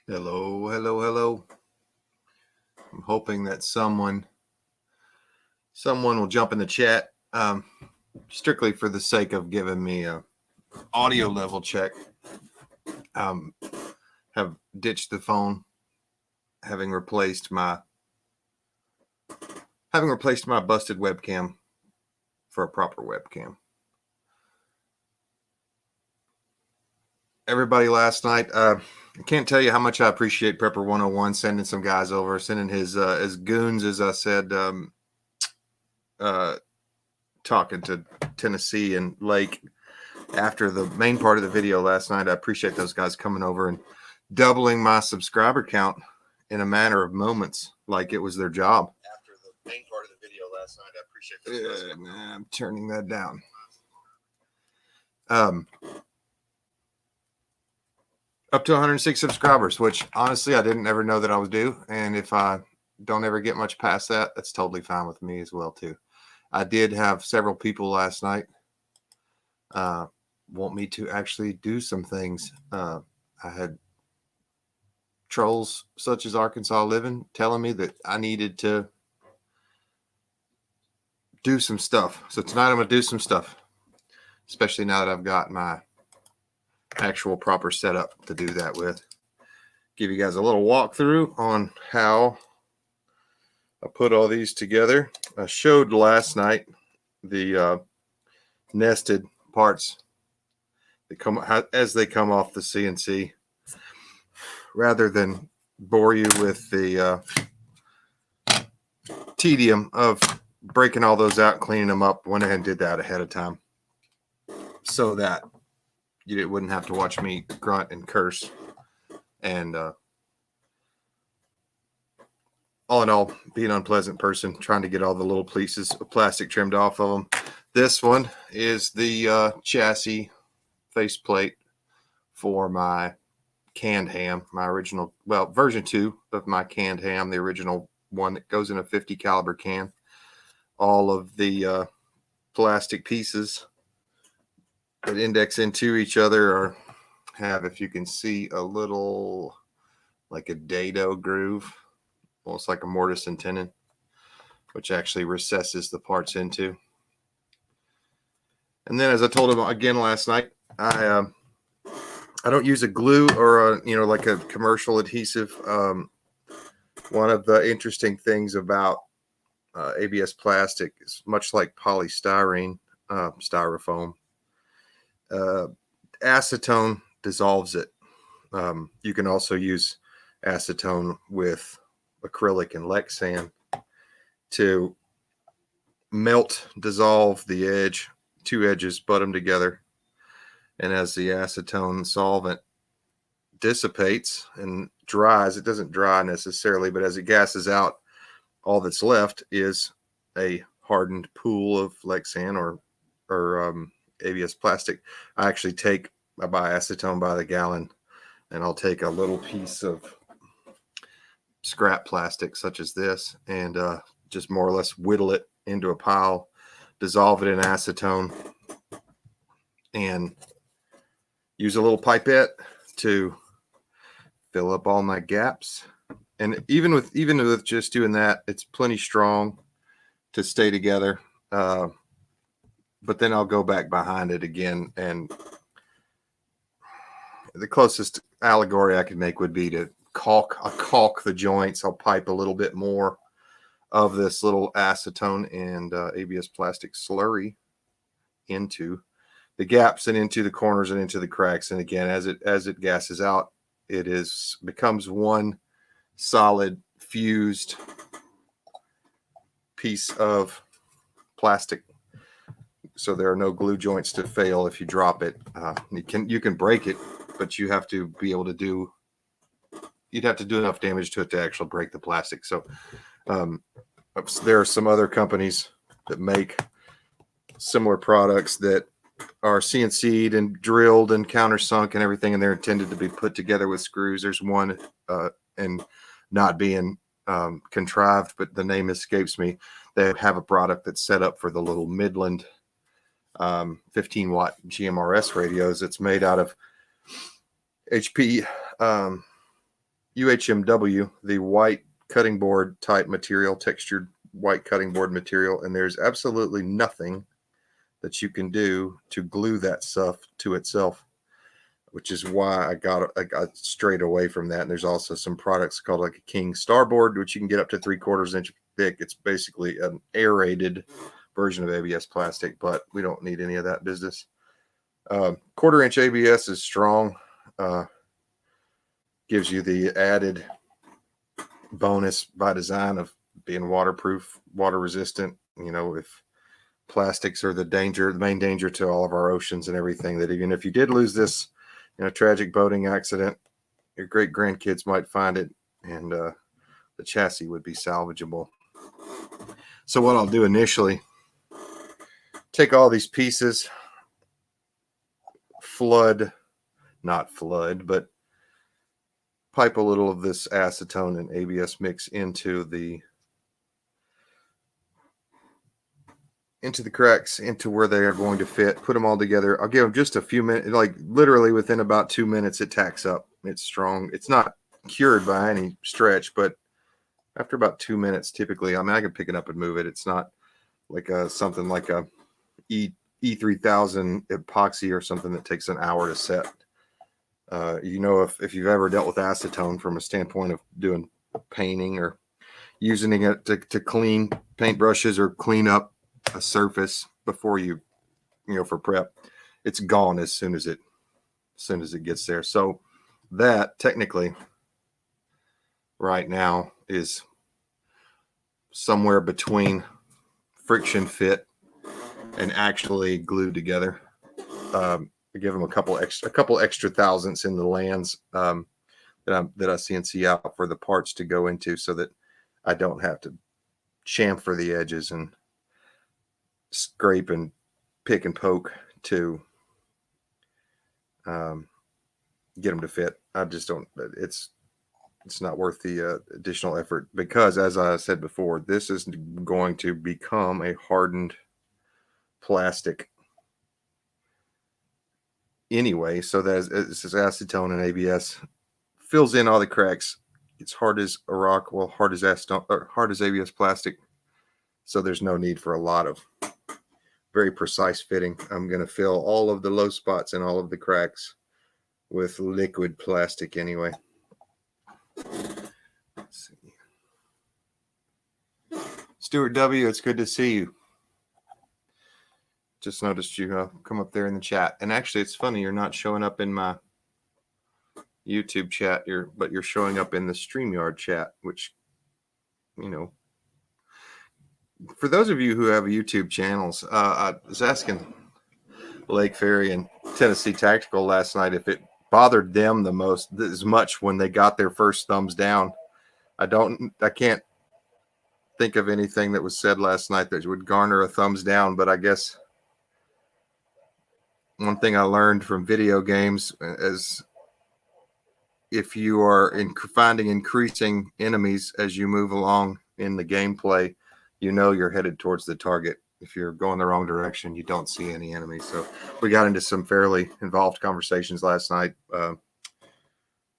Hello, hello, hello. I'm hoping that someone will jump in the chat, strictly for the sake of giving me a audio level check. Have ditched the phone, having replaced my busted webcam for a proper webcam. Everybody last night, I can't tell you how much I appreciate Prepper 101 sending some guys over, sending his as goons, as I said, talking to Tennessee and Lake after the main part of the video last night. I appreciate those guys coming over and doubling my subscriber count in a matter of moments, like it was their job. After the main part of the video last night, I appreciate those guys. I'm turning that down. Up to 106 subscribers, which honestly I didn't ever know that I was due. And if I don't ever get much past that, that's totally fine with me as well too. I did have several people last night want me to actually do some things. I had trolls such as Arkansas Living telling me that I needed to do some stuff. So tonight I'm going to do some stuff, especially now that I've got my actual proper setup to do that with. Give you guys a little walkthrough on how I put all these together. I showed last night the nested parts that come as they come off the CNC. Rather than bore you with the tedium of breaking all those out, cleaning them up, went ahead and did that ahead of time so that you wouldn't have to watch me grunt and curse. And all in all, be an unpleasant person trying to get all the little pieces of plastic trimmed off of them. This one is the chassis faceplate for my canned ham, my original, well, version 2 of my canned ham, the original one that goes in a 50 caliber can. All of the plastic pieces that index into each other have, if you can see, a little like a dado groove, almost like a mortise and tenon, which actually recesses the parts into. And then, as I told him again last night, I don't use a glue or a, like a commercial adhesive. One of the interesting things about ABS plastic is, much like polystyrene, styrofoam, acetone dissolves it. You can also use acetone with acrylic and Lexan to melt, dissolve the edge, two edges, butt them together. And as the acetone solvent dissipates and dries, it doesn't dry necessarily, but as it gasses out, all that's left is a hardened pool of Lexan or ABS plastic. I buy acetone by the gallon, and I'll take a little piece of scrap plastic such as this and just more or less whittle it into a pile, dissolve it in acetone, and use a little pipette to fill up all my gaps. And even with just doing that, it's plenty strong to stay together. But then I'll go back behind it again, and the closest allegory I could make would be to caulk the joints. I'll pipe a little bit more of this little acetone and ABS plastic slurry into the gaps and into the corners and into the cracks. And again, as it gasses out, it becomes one solid fused piece of plastic. So there are no glue joints to fail if you drop it. You can break it, but you have to be able to you'd have to do enough damage to it to actually break the plastic. So there are some other companies that make similar products that are CNC'd and drilled and countersunk and everything, and they're intended to be put together with screws. There's one and not being contrived, but the name escapes me. They have a product that's set up for the little Midland 15-watt GMRS radios. It's made out of HP UHMW, the white cutting board type material, textured white cutting board material, and there's absolutely nothing that you can do to glue that stuff to itself, which is why I got straight away from that. And there's also some products called like a King Starboard, which you can get up to 3/4 inch thick. It's basically an aerated version of ABS plastic, but we don't need any of that business. 1/4 inch ABS is strong, gives you the added bonus by design of being waterproof, water resistant. You know, if plastics are the main danger to all of our oceans and everything, that even if you did lose this in a tragic boating accident, your great grandkids might find it, and the chassis would be salvageable. So what I'll do initially, take all these pieces, not flood, but pipe a little of this acetone and ABS mix into the cracks, into where they are going to fit. Put them all together. I'll give them just a few minutes, like literally within about 2 minutes, it tacks up. It's strong. It's not cured by any stretch, but after about 2 minutes, typically, I mean, I can pick it up and move it. It's not like something like a E3000 epoxy or something that takes an hour to set. You know, if you've ever dealt with acetone from a standpoint of doing painting or using it to clean paintbrushes or clean up a surface before you know, for prep, it's gone as soon as it gets there. So that technically right now is somewhere between friction fit and actually glued together. I give them a couple extra thousandths in the lands that I CNC out for the parts to go into, so that I don't have to chamfer the edges and scrape and pick and poke to get them to fit. I just don't. It's not worth the additional effort, because, as I said before, this is going to become a hardened plastic anyway. So that this acetone and ABS fills in all the cracks. It's hard as a rock, well, hard as acetone, or hard as ABS plastic. So there's no need for a lot of very precise fitting. I'm going to fill all of the low spots and all of the cracks with liquid plastic anyway. Let's see. Stuart W., it's good to see you. Just noticed you come up there in the chat. And actually, it's funny, you're not showing up in my YouTube chat, but you're showing up in the StreamYard chat, which, you know, for those of you who have YouTube channels, I was asking Lake Ferry and Tennessee Tactical last night if it bothered them as much when they got their first thumbs down. I can't think of anything that was said last night that would garner a thumbs down, but I guess one thing I learned from video games is if you are finding increasing enemies as you move along in the gameplay, you know you're headed towards the target. If you're going the wrong direction, you don't see any enemies. So we got into some fairly involved conversations last night.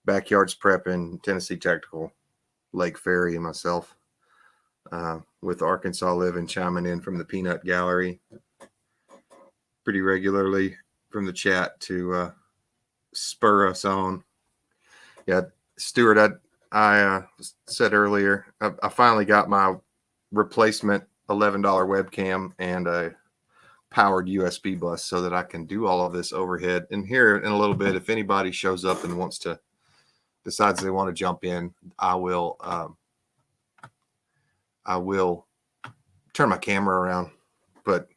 Backyards Prepping, Tennessee Tactical, Lake Ferry, and myself, with Arkansas Living chiming in from the Peanut Gallery pretty regularly from the chat to spur us on. Yeah, Stuart, I said earlier, I finally got my replacement $11 webcam and a powered USB bus so that I can do all of this overhead. And here in a little bit, if anybody shows up and decides they want to jump in, I will turn my camera around, but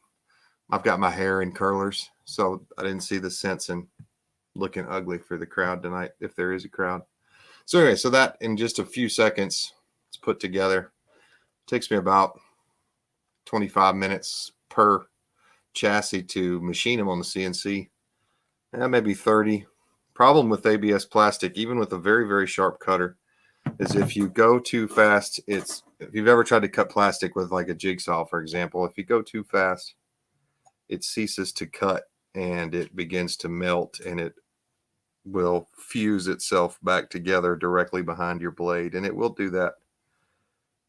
I've got my hair in curlers, so I didn't see the sense in looking ugly for the crowd tonight, if there is a crowd. So anyway, so that in just a few seconds, it's put together. It takes me about 25 minutes per chassis to machine them on the CNC. Maybe 30. Problem with ABS plastic, even with a very, very sharp cutter, is if you go too fast, if you've ever tried to cut plastic with like a jigsaw, for example, if you go too fast, it ceases to cut and it begins to melt, and it will fuse itself back together directly behind your blade, and it will do that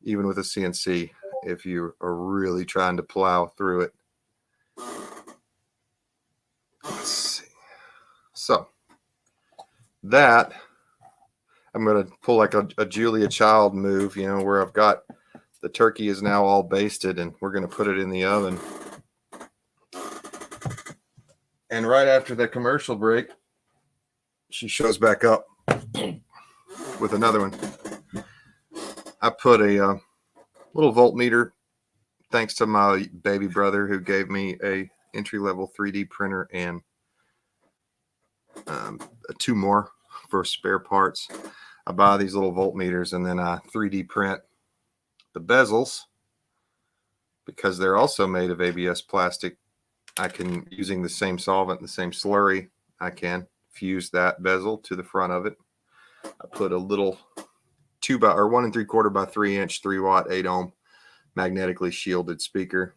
even with a CNC if you are really trying to plow through it. Let's see. So that, I'm going to pull like a Julia Child move, you know, where I've got the turkey is now all basted and we're going to put it in the oven. And right after the commercial break, she shows back up with another one. I put a little voltmeter, thanks to my baby brother who gave me a entry-level 3D printer and 2 more for spare parts. I buy these little voltmeters and then I 3D print the bezels because they're also made of ABS plastic. I can, using the same solvent, the same slurry, I can fuse that bezel to the front of it. I put a little 1 3/4 by 3 inch 3 watt 8 ohm magnetically shielded speaker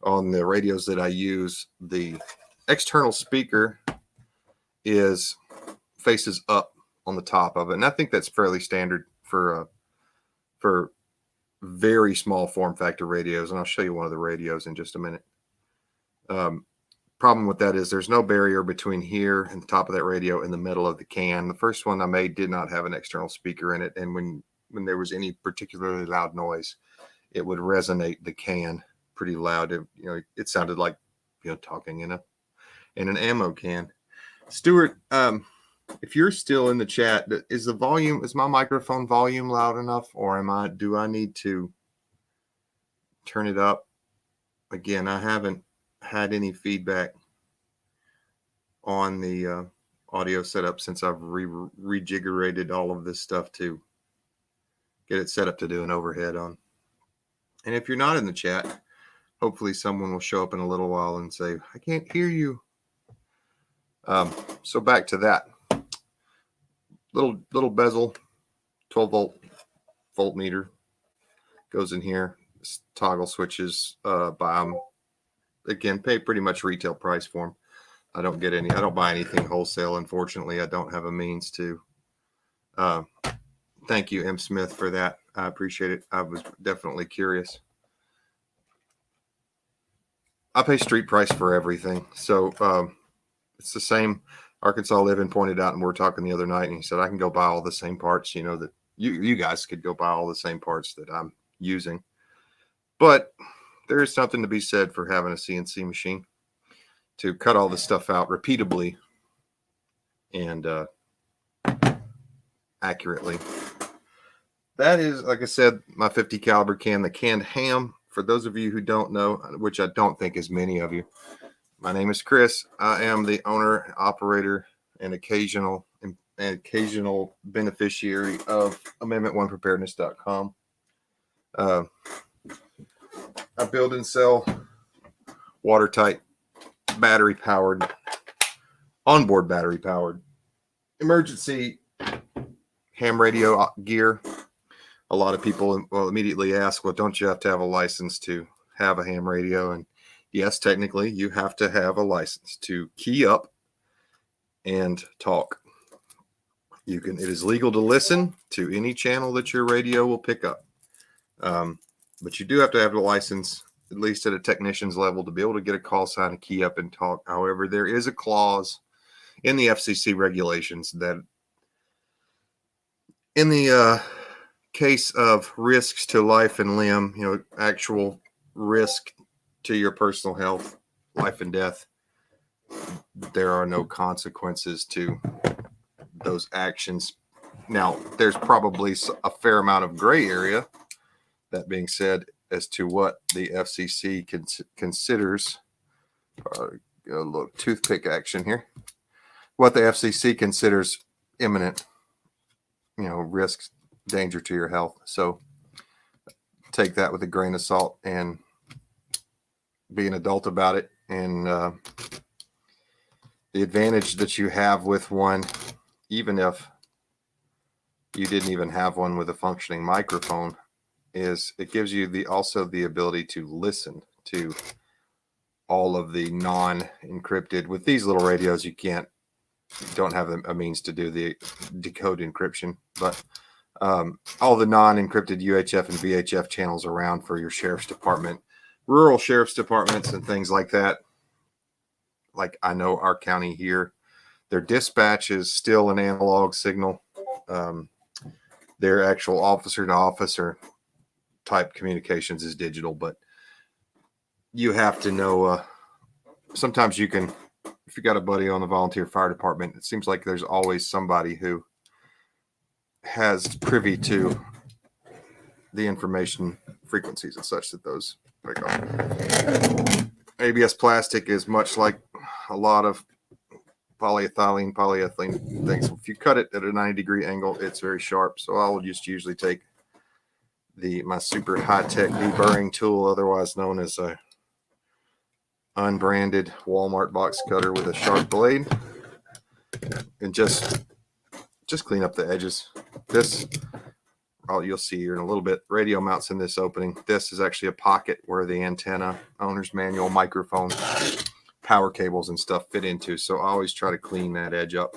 on the radios that I use. The external speaker faces up on the top of it, and I think that's fairly standard for very small form factor radios, and I'll show you one of the radios in just a minute. Problem with that is there's no barrier between here and the top of that radio and the middle of the can. The first one I made did not have an external speaker in it, and when there was any particularly loud noise, it would resonate the can pretty loud. It sounded like, talking in an ammo can. Stuart, if you're still in the chat, is my microphone volume loud enough, or do I need to turn it up? Again, I haven't had any feedback on the audio setup since I've rejiggerated all of this stuff to get it set up to do an overhead on. And if you're not in the chat, hopefully someone will show up in a little while and say, I can't hear you. So back to that. Little bezel, 12 voltmeter goes in here. This toggle switches, buy them. Again, pay pretty much retail price for them. I don't buy anything wholesale. Unfortunately, I don't have a means to. Thank you, M. Smith, for that. I appreciate it. I was definitely curious. I pay street price for everything. So it's the same. Arkansas Living pointed out, and we were talking the other night, and he said, I can go buy all the same parts, that you guys could go buy all the same parts that I'm using. But there is something to be said for having a CNC machine to cut all this stuff out repeatably and accurately. That is, like I said, my 50 caliber can, the canned ham. For those of you who don't know, which I don't think is many of you, my name is Chris. I am the owner, operator, and occasional beneficiary of Amendment1Preparedness.com. I build and sell watertight, battery-powered, onboard battery-powered emergency ham radio gear. A lot of people will immediately ask, well, don't you have to have a license to have a ham radio? And yes, technically, you have to have a license to key up and talk. It is legal to listen to any channel that your radio will pick up. But you do have to have a license, at least at a technician's level, to be able to get a call sign and key up and talk. However, there is a clause in the FCC regulations that in the case of risks to life and limb, actual risk to your personal health, life and death, there are no consequences to those actions. Now, there's probably a fair amount of gray area, that being said, as to what the FCC considers, a little toothpick action here, what the FCC considers imminent, risks, danger to your health. So take that with a grain of salt and be an adult about it. And the advantage that you have with one, even if you didn't even have one with a functioning microphone, is it gives you also the ability to listen to all of the non-encrypted. With these little radios, you can't don't have a means to do the decode encryption, but all the non-encrypted UHF and VHF channels around for your sheriff's department, rural sheriff's departments, and things like that. Like I know our county here, their dispatch is still an analog signal. Their actual officer to officer type communications is digital, but you have to know. Sometimes you can, if you got a buddy on the volunteer fire department, it seems like there's always somebody who has privy to the information frequencies and such that those break off. ABS plastic is much like a lot of polyethylene, polyethylene things. If you cut it at a 90-degree angle, it's very sharp. So I'll just usually take my super high-tech deburring tool, otherwise known as a unbranded Walmart box cutter with a sharp blade, and just clean up the edges. This, you'll see here in a little bit, radio mounts in this opening. This is actually a pocket where the antenna, owner's manual, microphone, power cables and stuff fit into. So I always try to clean that edge up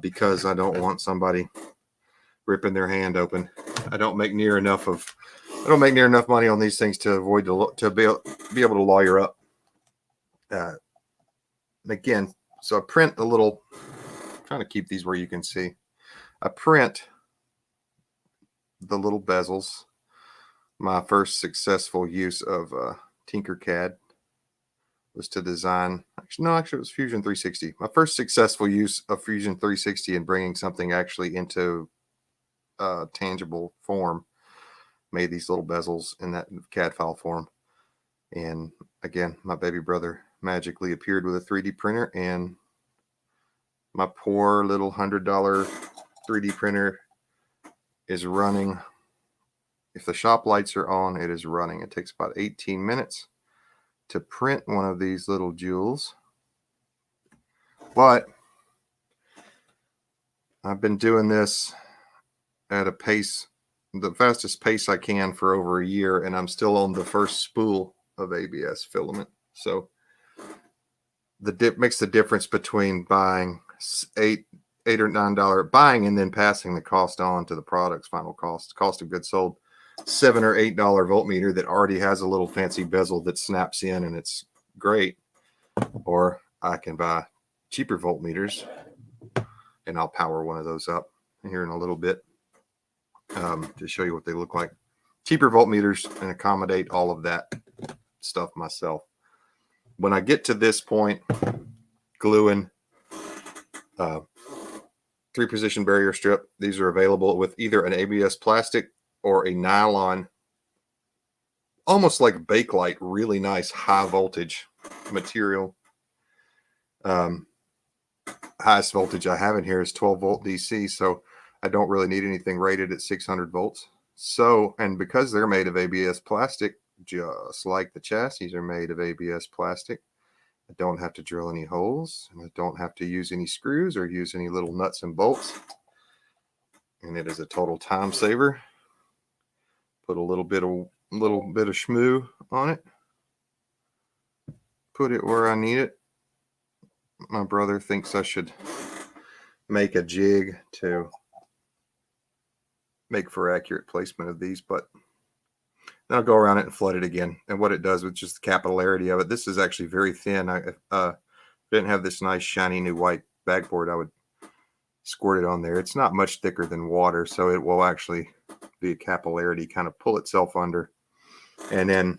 because I don't want somebody ripping their hand open. I don't make near enough money on these things to avoid to be able to lawyer up. Again, so I print a little. I'm trying to keep these where you can see. I print the little bezels. My first successful use of Tinkercad was to design. Actually, it was Fusion 360. My first successful use of Fusion 360 in bringing something actually into tangible form. Made these little bezels in that CAD file form. And again, my baby brother magically appeared with a 3D printer, and my poor little $100 3D printer is running. If the shop lights are on, it is running. It takes about 18 minutes to print one of these little jewels. But I've been doing this at a pace, the fastest pace I can, for over a year, and I'm still on the first spool of ABS filament. So the dip makes the difference between buying $8 or $9 buying and then passing the cost on to the product's final cost of goods sold. $7 or $8 voltmeter that already has a little fancy bezel that snaps in and it's great. Or I can buy cheaper voltmeters, and I'll power one of those up here in a little bit to show you what they look like. Cheaper voltmeters and accommodate all of that stuff myself. When I get to this point, gluing 3-position barrier strip. These are available with either an ABS plastic or a nylon, almost like Bakelite, really nice high voltage material. Highest voltage I have in here is 12 volt DC, so I don't really need anything rated at 600 volts. So, and because they're made of ABS plastic, just like the chassis are made of ABS plastic, I don't have to drill any holes, and I don't have to use any screws or use any little nuts and bolts. And it is a total time saver. Put a little bit of schmoo on it. Put it where I need it. My brother thinks I should make a jig to make for accurate placement of these, but then I'll go around it and flood it again. And what it does with just the capillarity of it, this is actually very thin. I didn't have this nice shiny new white backboard, I would squirt it on there. It's not much thicker than water, so it will actually be a capillarity, kind of pull itself under. And then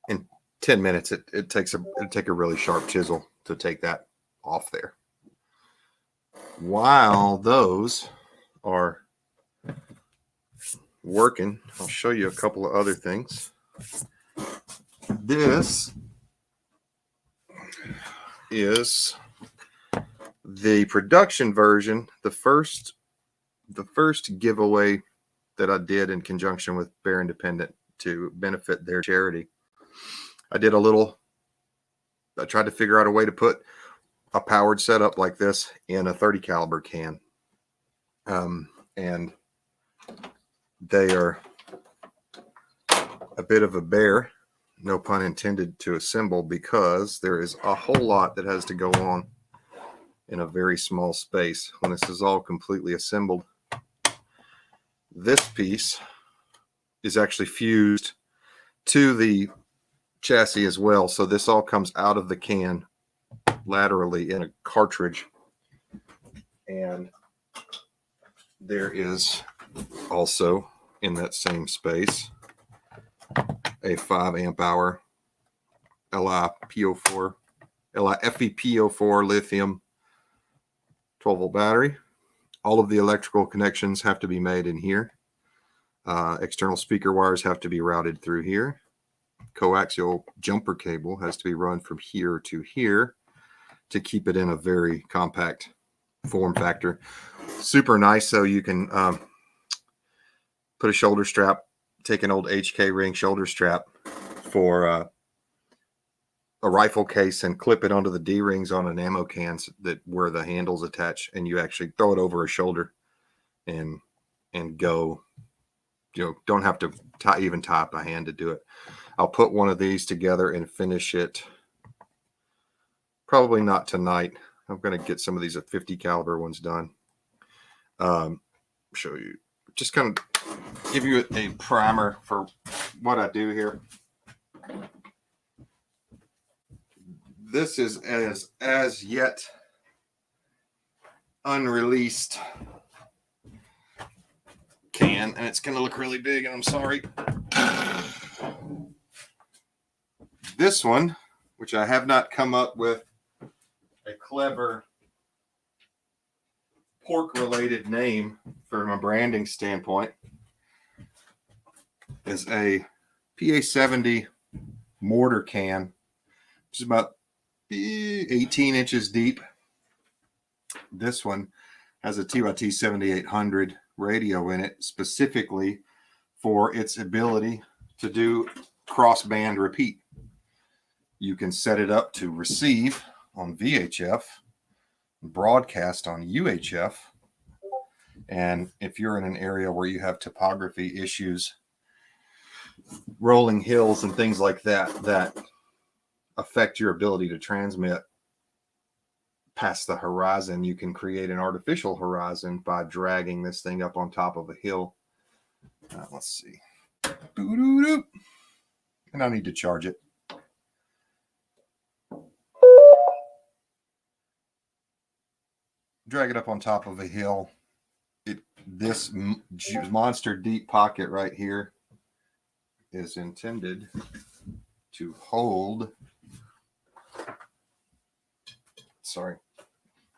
in 10 minutes, it'll take a really sharp chisel to take that off there. While those are working, I'll show you a couple of other things. This is the production version, the first giveaway that I did in conjunction with Bear Independent to benefit their charity. I tried to figure out a way to put a powered setup like this in a 30 caliber can. And they are a bit of a bear, no pun intended, to assemble, because there is a whole lot that has to go on in a very small space. When this is all completely assembled, this piece is actually fused to the chassis as well. So this all comes out of the can laterally in a cartridge. And there is also in that same space a 5 amp hour LiFePO4 lithium 12 volt battery. All of the electrical connections have to be made in here. External speaker wires have to be routed through here. Coaxial jumper cable has to be run from here to here to keep it in a very compact form factor. Super nice, so you can put a shoulder strap, take an old HK ring shoulder strap for a rifle case and clip it onto the D-rings on an ammo can that where the handles attach, and you actually throw it over a shoulder and go. You know, don't have to even tie up a hand to do it. I'll put one of these together and finish it. Probably not tonight. I'm going to get some of these at 50 caliber ones done. Show you, just kind of give you a primer for what I do here. This is as yet unreleased can, and it's going to look really big, and I'm sorry. This one, which I have not come up with a clever pork-related name from a branding standpoint, is a PA-70 mortar can, which is about 18 inches deep. This one has a TYT 7800 radio in it, specifically for its ability to do cross-band repeat. You can set it up to receive on VHF, broadcast on UHF, and if you're in an area where you have topography issues, rolling hills and things like that affect your ability to transmit past the horizon, you can create an artificial horizon by dragging this thing up on top of a hill. Let's see. And I need to charge it. Drag it up on top of a hill. This monster deep pocket right here is intended to hold. Sorry.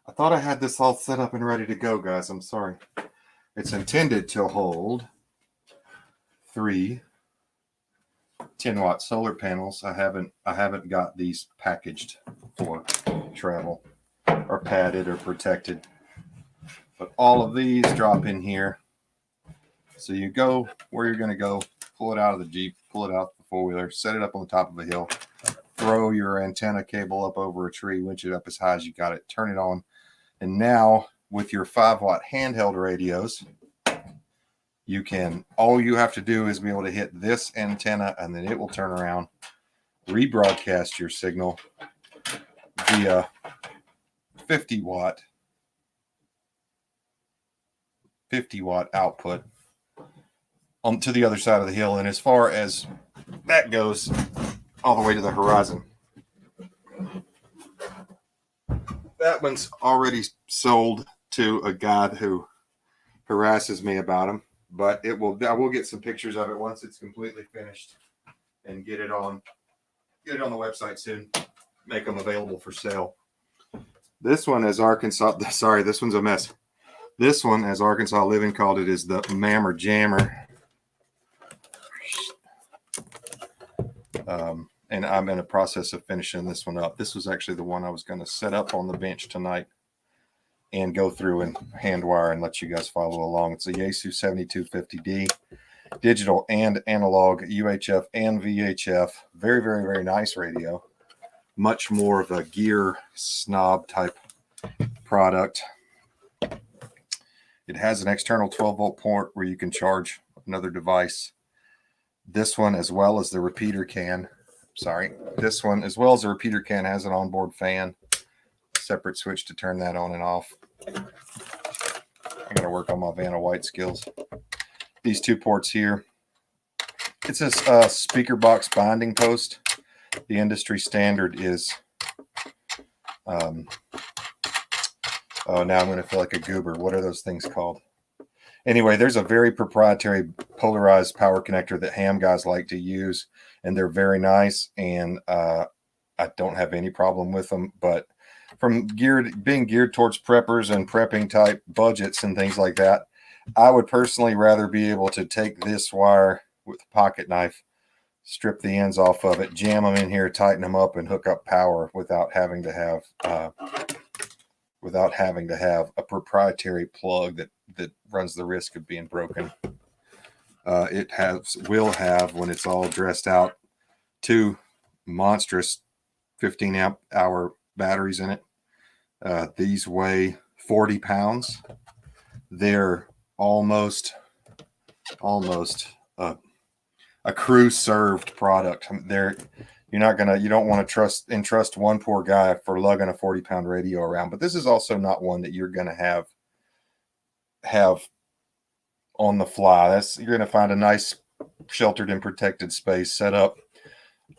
I thought I had this all set up and ready to go, guys. I'm sorry. It's intended to hold 3 10-watt solar panels. I haven't got these packaged for travel or padded or protected. But all of these drop in here. So you go where you're going to go, pull it out of the Jeep, pull it out the four-wheeler, set it up on the top of a hill, throw your antenna cable up over a tree, winch it up as high as you got it, turn it on. And now with your 5-watt handheld radios, all you have to do is be able to hit this antenna, and then it will turn around, rebroadcast your signal via 50-watt output to the other side of the hill. And as far as that goes, all the way to the horizon. That one's already sold to a guy who harasses me about them, but I will get some pictures of it once it's completely finished and get it on the website soon. Make them available for sale. This one, as Arkansas, sorry, this one's a mess. This one, as Arkansas Living called it, is the Mammer Jammer. And I'm in a process of finishing this one up. This was actually the one I was going to set up on the bench tonight and go through and hand wire and let you guys follow along. It's a Yaesu 7250D, digital and analog, UHF and VHF. Very, very, very nice radio. Much more of a gear snob type product. It has an external 12-volt port where you can charge another device. This one, as well as the repeater can, has an onboard fan, separate switch to turn that on and off. I got to work on my Vanna White skills. These 2 ports here. It's a speaker box binding post. The industry standard is, oh, now I'm going to feel like a goober. What are those things called? Anyway, there's a very proprietary polarized power connector that ham guys like to use, and they're very nice, and I don't have any problem with them. But from being geared towards preppers and prepping type budgets and things like that, I would personally rather be able to take this wire with a pocket knife, strip the ends off of it, jam them in here, tighten them up, and hook up power without having to have a proprietary plug that runs the risk of being broken. It will have, when it's all dressed out, 2 monstrous 15 amp hour batteries in it. These weigh 40 pounds. They're almost a crew served product. You don't want to entrust one poor guy for lugging a 40-pound radio around. But this is also not one that you're going to have on the fly. You're going to find a nice sheltered and protected space set up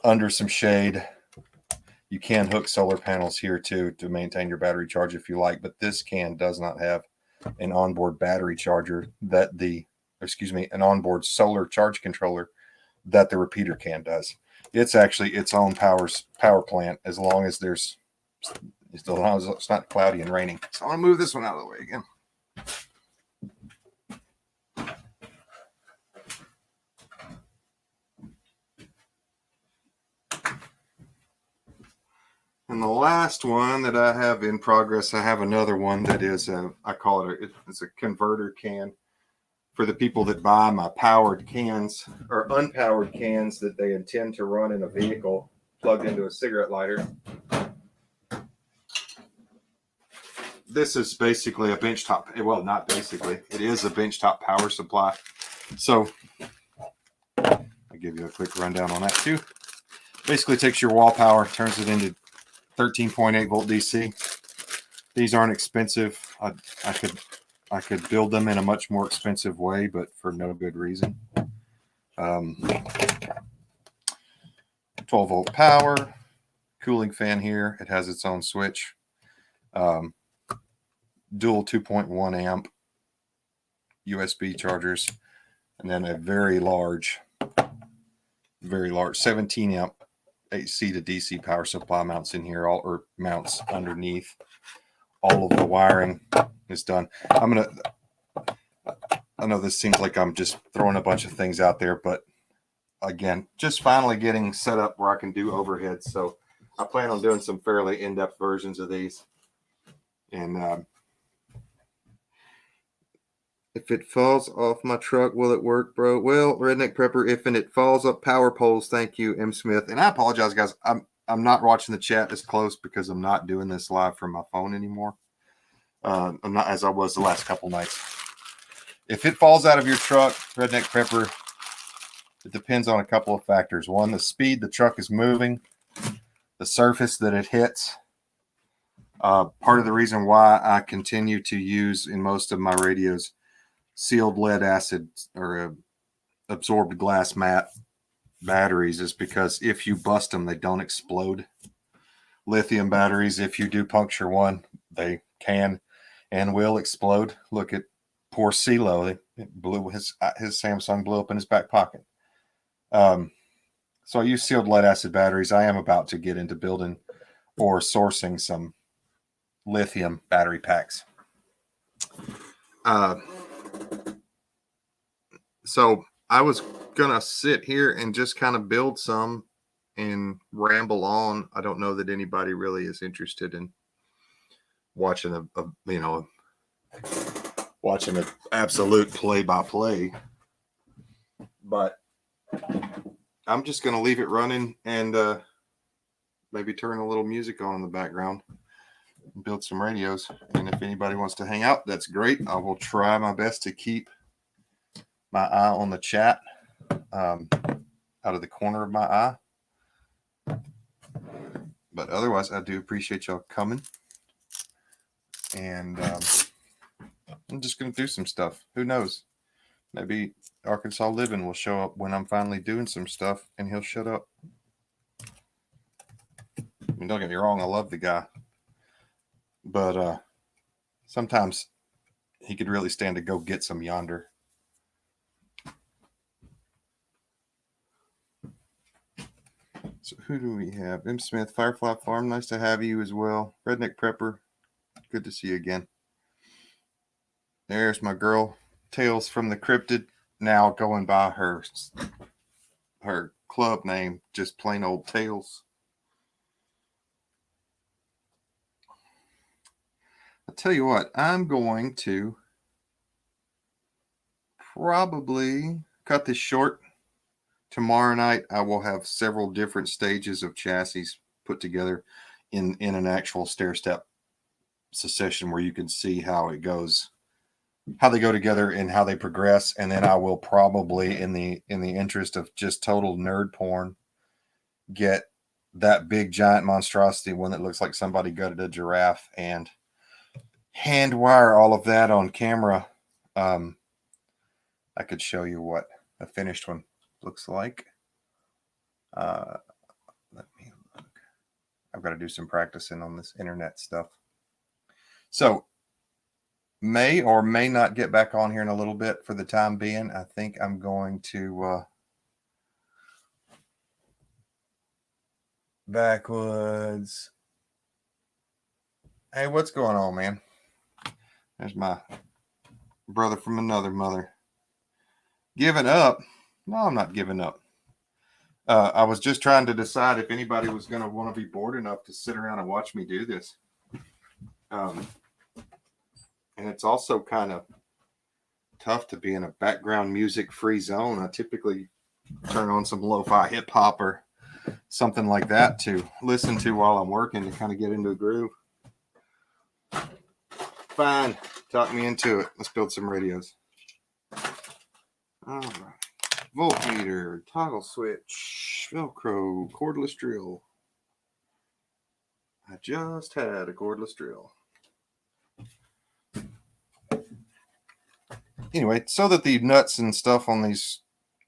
under some shade. You can hook solar panels here too to maintain your battery charge if you like, but this can does not have an onboard battery charger an onboard solar charge controller that the repeater can does. It's actually its own power plant as long as it's not cloudy and raining. So I'm going to move this one out of the way again. And the last one that I have in progress, I have another one that is I call it's a converter can for the people that buy my powered cans or unpowered cans that they intend to run in a vehicle plugged into a cigarette lighter. This is basically a benchtop. Well, not basically. It is a benchtop power supply. So I'll give you a quick rundown on that too. Basically takes your wall power, turns it into 13.8 volt DC. These aren't expensive. I could build them in a much more expensive way, but for no good reason. 12 volt power, cooling fan here. It has its own switch. Dual 2.1 amp USB chargers, and then a very large 17 amp AC to DC power supply mounts in here, mounts underneath. All of the wiring is done. I know this seems like I'm just throwing a bunch of things out there, but again, just finally getting set up where I can do overheads. So I plan on doing some fairly in-depth versions of these. And if it falls off my truck, will it work, bro? Well, Redneck Prepper, if and it falls up power poles, thank you, M. Smith. And I apologize, guys. I'm not watching the chat this close because I'm not doing this live from my phone anymore. I'm not as I was the last couple nights. If it falls out of your truck, Redneck Prepper, it depends on a couple of factors. One, the speed the truck is moving, the surface that it hits. Part of the reason why I continue to use in most of my radios sealed lead acid or absorbed glass mat batteries is because if you bust them, they don't explode. Lithium batteries, if you do puncture one, they can and will explode. Look at poor CeeLo. It blew his Samsung blew up in his back pocket. So I use sealed lead acid batteries. I am about to get into building or sourcing some lithium battery packs. So I was gonna sit here and just kind of build some and ramble on. I don't know that anybody really is interested in watching an absolute play-by-play, but I'm just gonna leave it running and maybe turn a little music on in the background, build some radios. And if anybody wants to hang out, that's great. I will try my best to keep my eye on the chat out of the corner of my eye. But otherwise, I do appreciate y'all coming. And I'm just going to do some stuff. Who knows? Maybe Arkansas Living will show up when I'm finally doing some stuff, and he'll shut up. I mean, don't get me wrong, I love the guy. But sometimes he could really stand to go get some yonder. So who do we have? M. Smith, Firefly Farm. Nice to have you as well. Redneck Prepper. Good to see you again. There's my girl, Tales from the Cryptid. Now going by her club name, just plain old Tales. I'll tell you what, I'm going to probably cut this short. Tomorrow night, I will have several different stages of chassis put together in an actual stair-step succession where you can see how it goes, how they go together and how they progress. And then I will probably, in the interest of just total nerd porn, get that big giant monstrosity, one that looks like somebody gutted a giraffe, and hand wire all of that on camera. I could show you what a finished one looks like. Let me look. I've got to do some practicing on this internet stuff. So may or may not get back on here in a little bit. For the time being, I think I'm going to backwoods. Hey, what's going on, man? There's my brother from another mother. Giving up? No, I'm not giving up. I was just trying to decide if anybody was going to want to be bored enough to sit around and watch me do this. And it's also kind of tough to be in a background music free zone. I typically turn on some lo-fi hip hop or something like that to listen to while I'm working to kind of get into a groove. Fine. Talk me into it. Let's build some radios. All right. Voltmeter, toggle switch, Velcro, cordless drill. I just had a cordless drill. Anyway, so that the nuts and stuff on these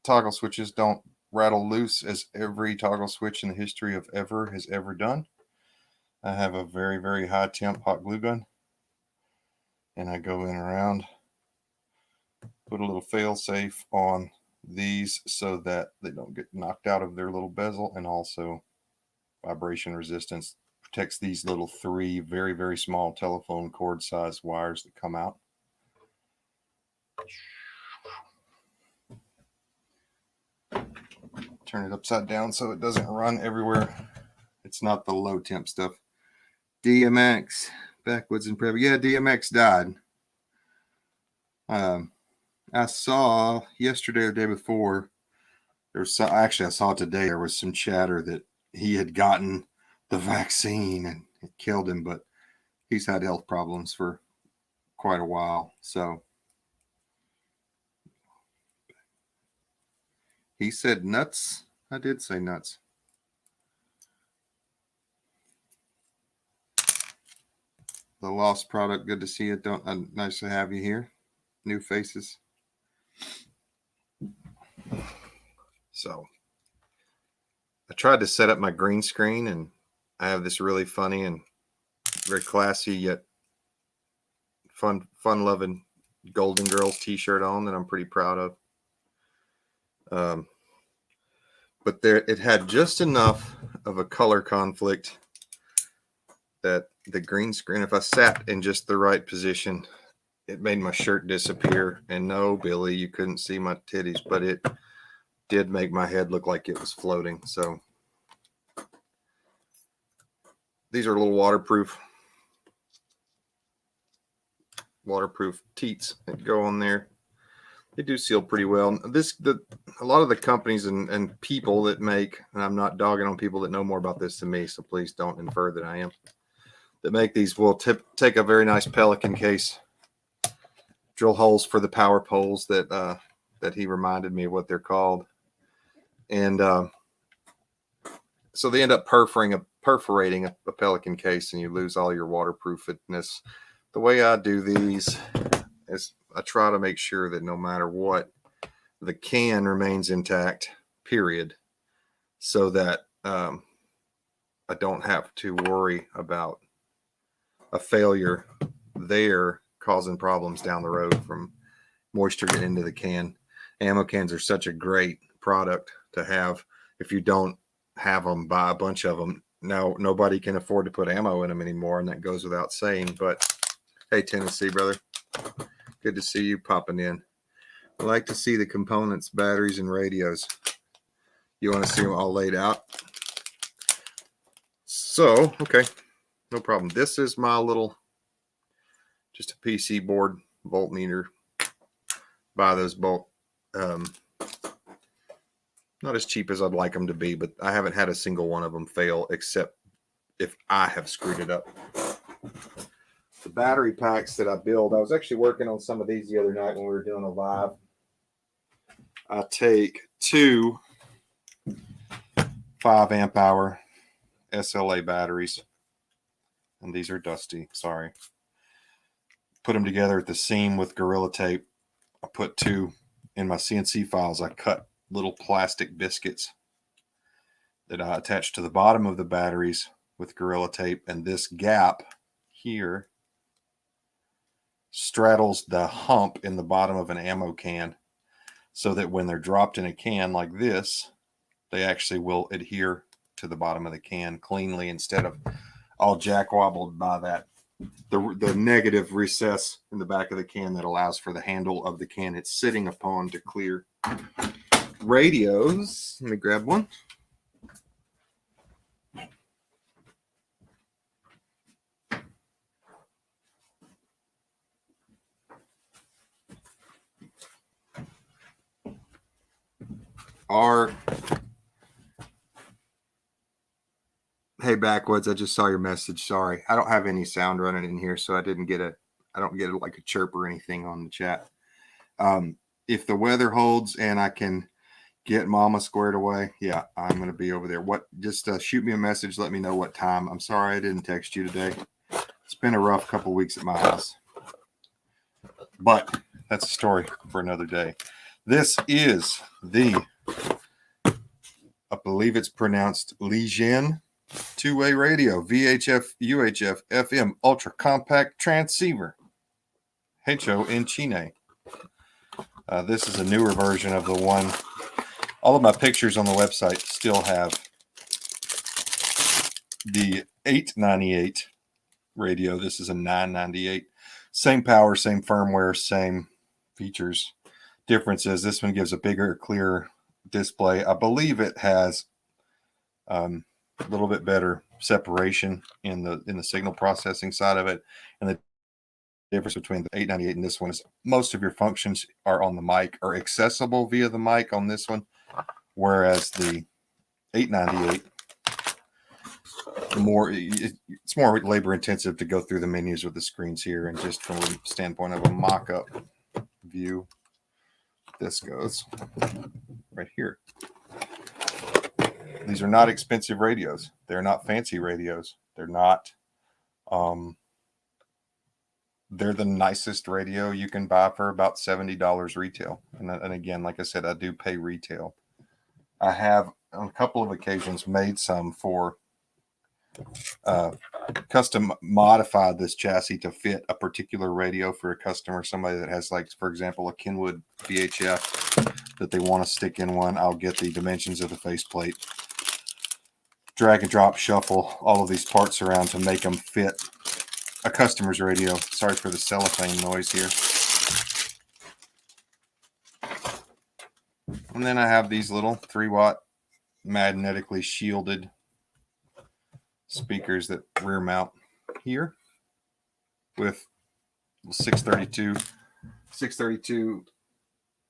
toggle switches don't rattle loose, as every toggle switch in the history of ever has ever done, I have a very, very high temp hot glue gun. And I go in around, put a little fail safe on these so that they don't get knocked out of their little bezel, and also vibration resistance protects these little 3 very, very small telephone cord size wires that come out. Turn it upside down so it doesn't run everywhere. It's not the low temp stuff. DMX, backwoods and prep. Yeah, DMX died. I saw yesterday or the day before, I saw today, there was some chatter that he had gotten the vaccine and it killed him, but he's had health problems for quite a while. So he said nuts. I did say nuts. The lost product. Good to see you. Nice to have you here. New faces. So I tried to set up my green screen, and I have this really funny and very classy yet fun-loving Golden Girls t-shirt on that I'm pretty proud of. But it had just enough of a color conflict that the green screen, if I sat in just the right position, it made my shirt disappear. And no, Billy, you couldn't see my titties, but it did make my head look like it was floating. So these are little waterproof teats that go on there. They do seal pretty well. A lot of the companies and people that make, and I'm not dogging on people that know more about this than me, so please don't infer that I am, that make these will take a very nice Pelican case, drill holes for the power poles that he reminded me of what they're called. And so they end up perforating a Pelican case, and you lose all your waterproofness. the way I do these is I try to make sure that no matter what, the can remains intact, period, so that I don't have to worry about a failure there causing problems down the road from moisture getting into the can. Ammo cans are such a great product to have. If you don't have them, buy a bunch of them. Now, nobody can afford to put ammo in them anymore, and that goes without saying. But hey, Tennessee, brother, good to see you popping in. I like to see the components, batteries, and radios. You want to see them all laid out? So, okay, no problem. This is my little, just a PC board voltmeter. Buy those bulk. Not as cheap as I'd like them to be, but I haven't had a single one of them fail, except if I have screwed it up. The battery packs that I build, I was actually working on some of these the other night when we were doing a live. I take two 5 amp hour SLA batteries, and these are dusty, sorry. Put them together at the seam with Gorilla Tape. I put two in my CNC files. I cut little plastic biscuits that I attach to the bottom of the batteries with Gorilla Tape, and this gap here straddles the hump in the bottom of an ammo can, so that when they're dropped in a can like this, they actually will adhere to the bottom of the can cleanly instead of all jack wobbled by that the negative recess in the back of the can that allows for the handle of the can it's sitting upon to clear. Radios, let me grab one. Hey, Backwoods, I just saw your message. Sorry, I don't have any sound running in here, so I don't get like a chirp or anything on the chat. If the weather holds and I can get Mama squared away, yeah, I'm going to be over there. Just shoot me a message. Let me know what time. I'm sorry I didn't text you today. It's been a rough couple weeks at my house, but that's a story for another day. This is the, I believe it's pronounced Legion two-way radio, VHF, UHF, FM, ultra compact transceiver. Hecho in Chile. This is a newer version of the one. All of my pictures on the website still have the 898 radio. This is a 998. Same power, same firmware, same features. Difference is this one gives a bigger, clearer display. I believe it has a little bit better separation in the signal processing side of it. And the difference between the 898 and this one is most of your functions are on the mic or accessible via the mic on this one, whereas the 898 it's more labor intensive to go through the menus with the screens here. And just from a standpoint of a mock-up view, this goes right here. These are not expensive radios. They're not fancy radios. They're not they're the nicest radio you can buy for about $70 retail. And again, like I said, I do pay retail. I have on a couple of occasions made some for custom modified this chassis to fit a particular radio for a customer, somebody that has, like, for example, a Kenwood VHF that they want to stick in one. I'll get the dimensions of the faceplate, drag and drop, shuffle all of these parts around to make them fit a customer's radio. Sorry for the cellophane noise here. And then I have these little 3-watt magnetically shielded speakers that rear mount here with 632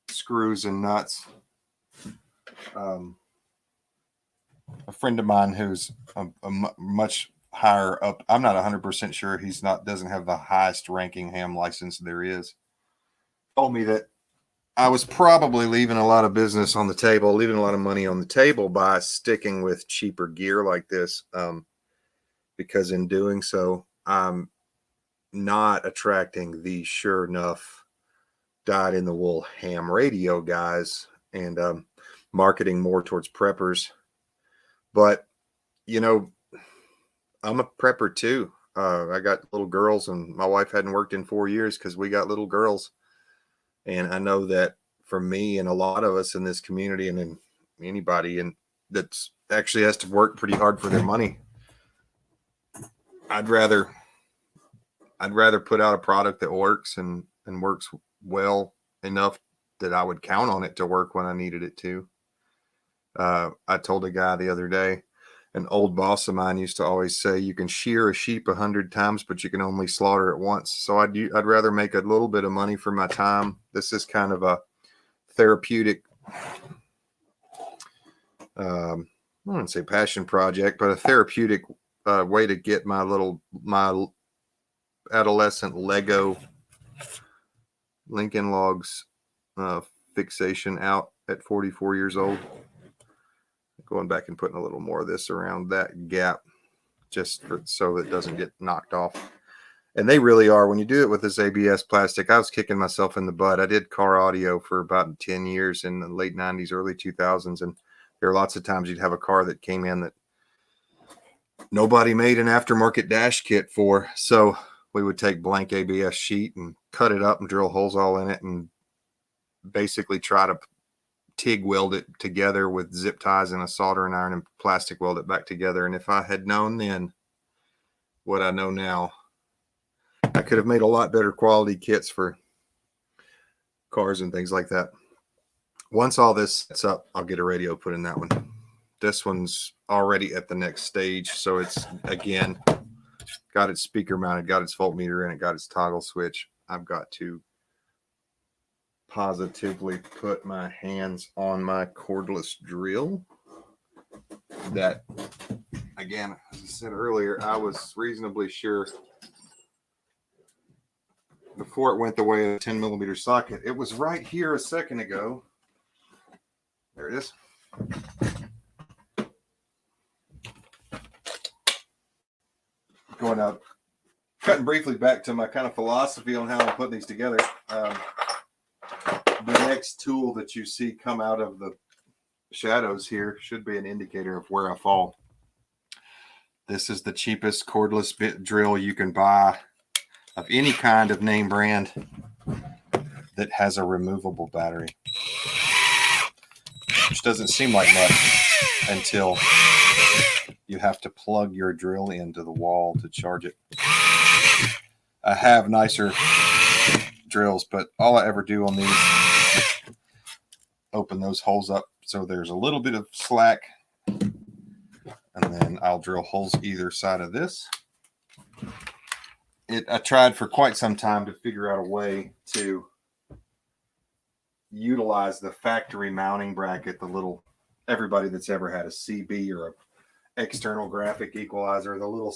screws and nuts. A friend of mine who's a much higher up, I'm not 100% sure, doesn't have the highest ranking ham license there is, told me that I was probably leaving a lot of business on the table, leaving a lot of money on the table by sticking with cheaper gear like this, because in doing so, I'm not attracting the sure enough dyed-in-the-wool ham radio guys and marketing more towards preppers. But, you know, I'm a prepper too. I got little girls, and my wife hadn't worked in 4 years because we got little girls. And I know that for me and a lot of us in this community, and in anybody and that's actually has to work pretty hard for their money, I'd rather put out a product that works and works well enough that I would count on it to work when I needed it to. I told a guy the other day, an old boss of mine used to always say, you can shear a sheep 100 times, but you can only slaughter it once. So I'd rather make a little bit of money for my time. This is kind of a therapeutic, I wouldn't say passion project, but a therapeutic way to get my adolescent Lego Lincoln Logs fixation out at 44 years old. Going back and putting a little more of this around that gap just so it doesn't get knocked off. And they really are. When you do it with this ABS plastic, I was kicking myself in the butt. I did car audio for about 10 years in the late 90s, early 2000s. And there are lots of times you'd have a car that came in that nobody made an aftermarket dash kit for. So we would take blank ABS sheet and cut it up and drill holes all in it and basically try to TIG weld it together with zip ties and a soldering iron and plastic weld it back together. And if I had known then what I know now, I could have made a lot better quality kits for cars and things like that. Once all this sets up, I'll get a radio put in that one. This one's already at the next stage. So it's, again, got its speaker mounted, got its voltmeter in it, got its toggle switch. I've got to positively put my hands on my cordless drill that, again, as I said earlier, I was reasonably sure before it went the way of a 10 millimeter socket. It was right here a second ago. There it is. Going out, cutting briefly back to my kind of philosophy on how I'm putting these together. The next tool that you see come out of the shadows here should be an indicator of where I fall. This is the cheapest cordless bit drill you can buy of any kind of name brand that has a removable battery, which doesn't seem like much until you have to plug your drill into the wall to charge it. I have nicer drills, but all I ever do on these, open those holes up so there's a little bit of slack, and then I'll drill holes either side of this. I tried for quite some time to figure out a way to utilize the factory mounting bracket, the little, everybody that's ever had a CB or a external graphic equalizer, the little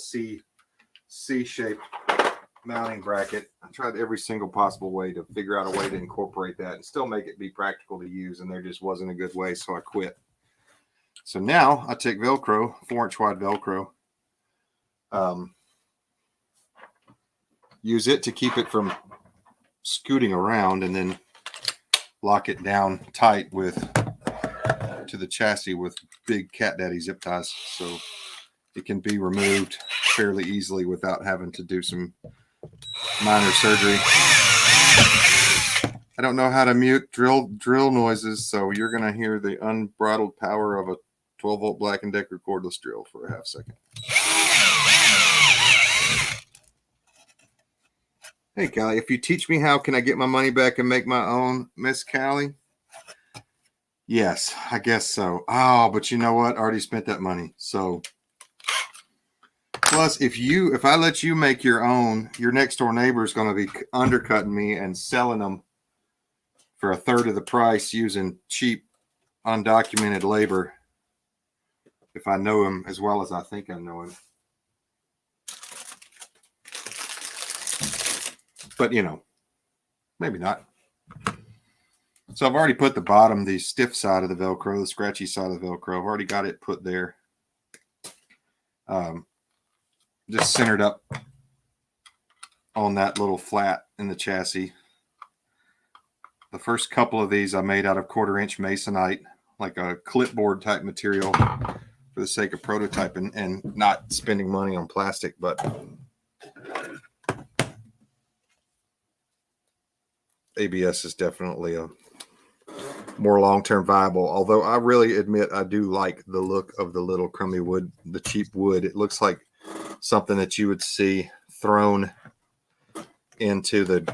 C-shaped mounting bracket. I tried every single possible way to figure out a way to incorporate that and still make it be practical to use, and there just wasn't a good way, so I quit. So now I take Velcro, 4-inch wide Velcro, use it to keep it from scooting around, and then lock it down tight to the chassis with big cat daddy zip ties, so it can be removed fairly easily without having to do some minor surgery. I don't know how to mute drill noises, so you're going to hear the unbridled power of a 12-volt Black & Decker cordless drill for a half second. Hey, Callie, if you teach me how can I get my money back and make my own, Miss Callie? Yes, I guess so. Oh, but you know what? I already spent that money. So, plus, if I let you make your own, your next door neighbor is going to be undercutting me and selling them for a third of the price using cheap, undocumented labor. If I know him as well as I think I know him. But, you know, maybe not. So I've already put the bottom, the stiff side of the Velcro, the scratchy side of the Velcro. I've already got it put there. Just centered up on that little flat in the chassis. The first couple of these I made out of 1/4-inch masonite, like a clipboard type material for the sake of prototyping and not spending money on plastic. But ABS is definitely a more long-term viable, although I really admit I do like the look of the little crummy wood, the cheap wood. It looks like something that you would see thrown into the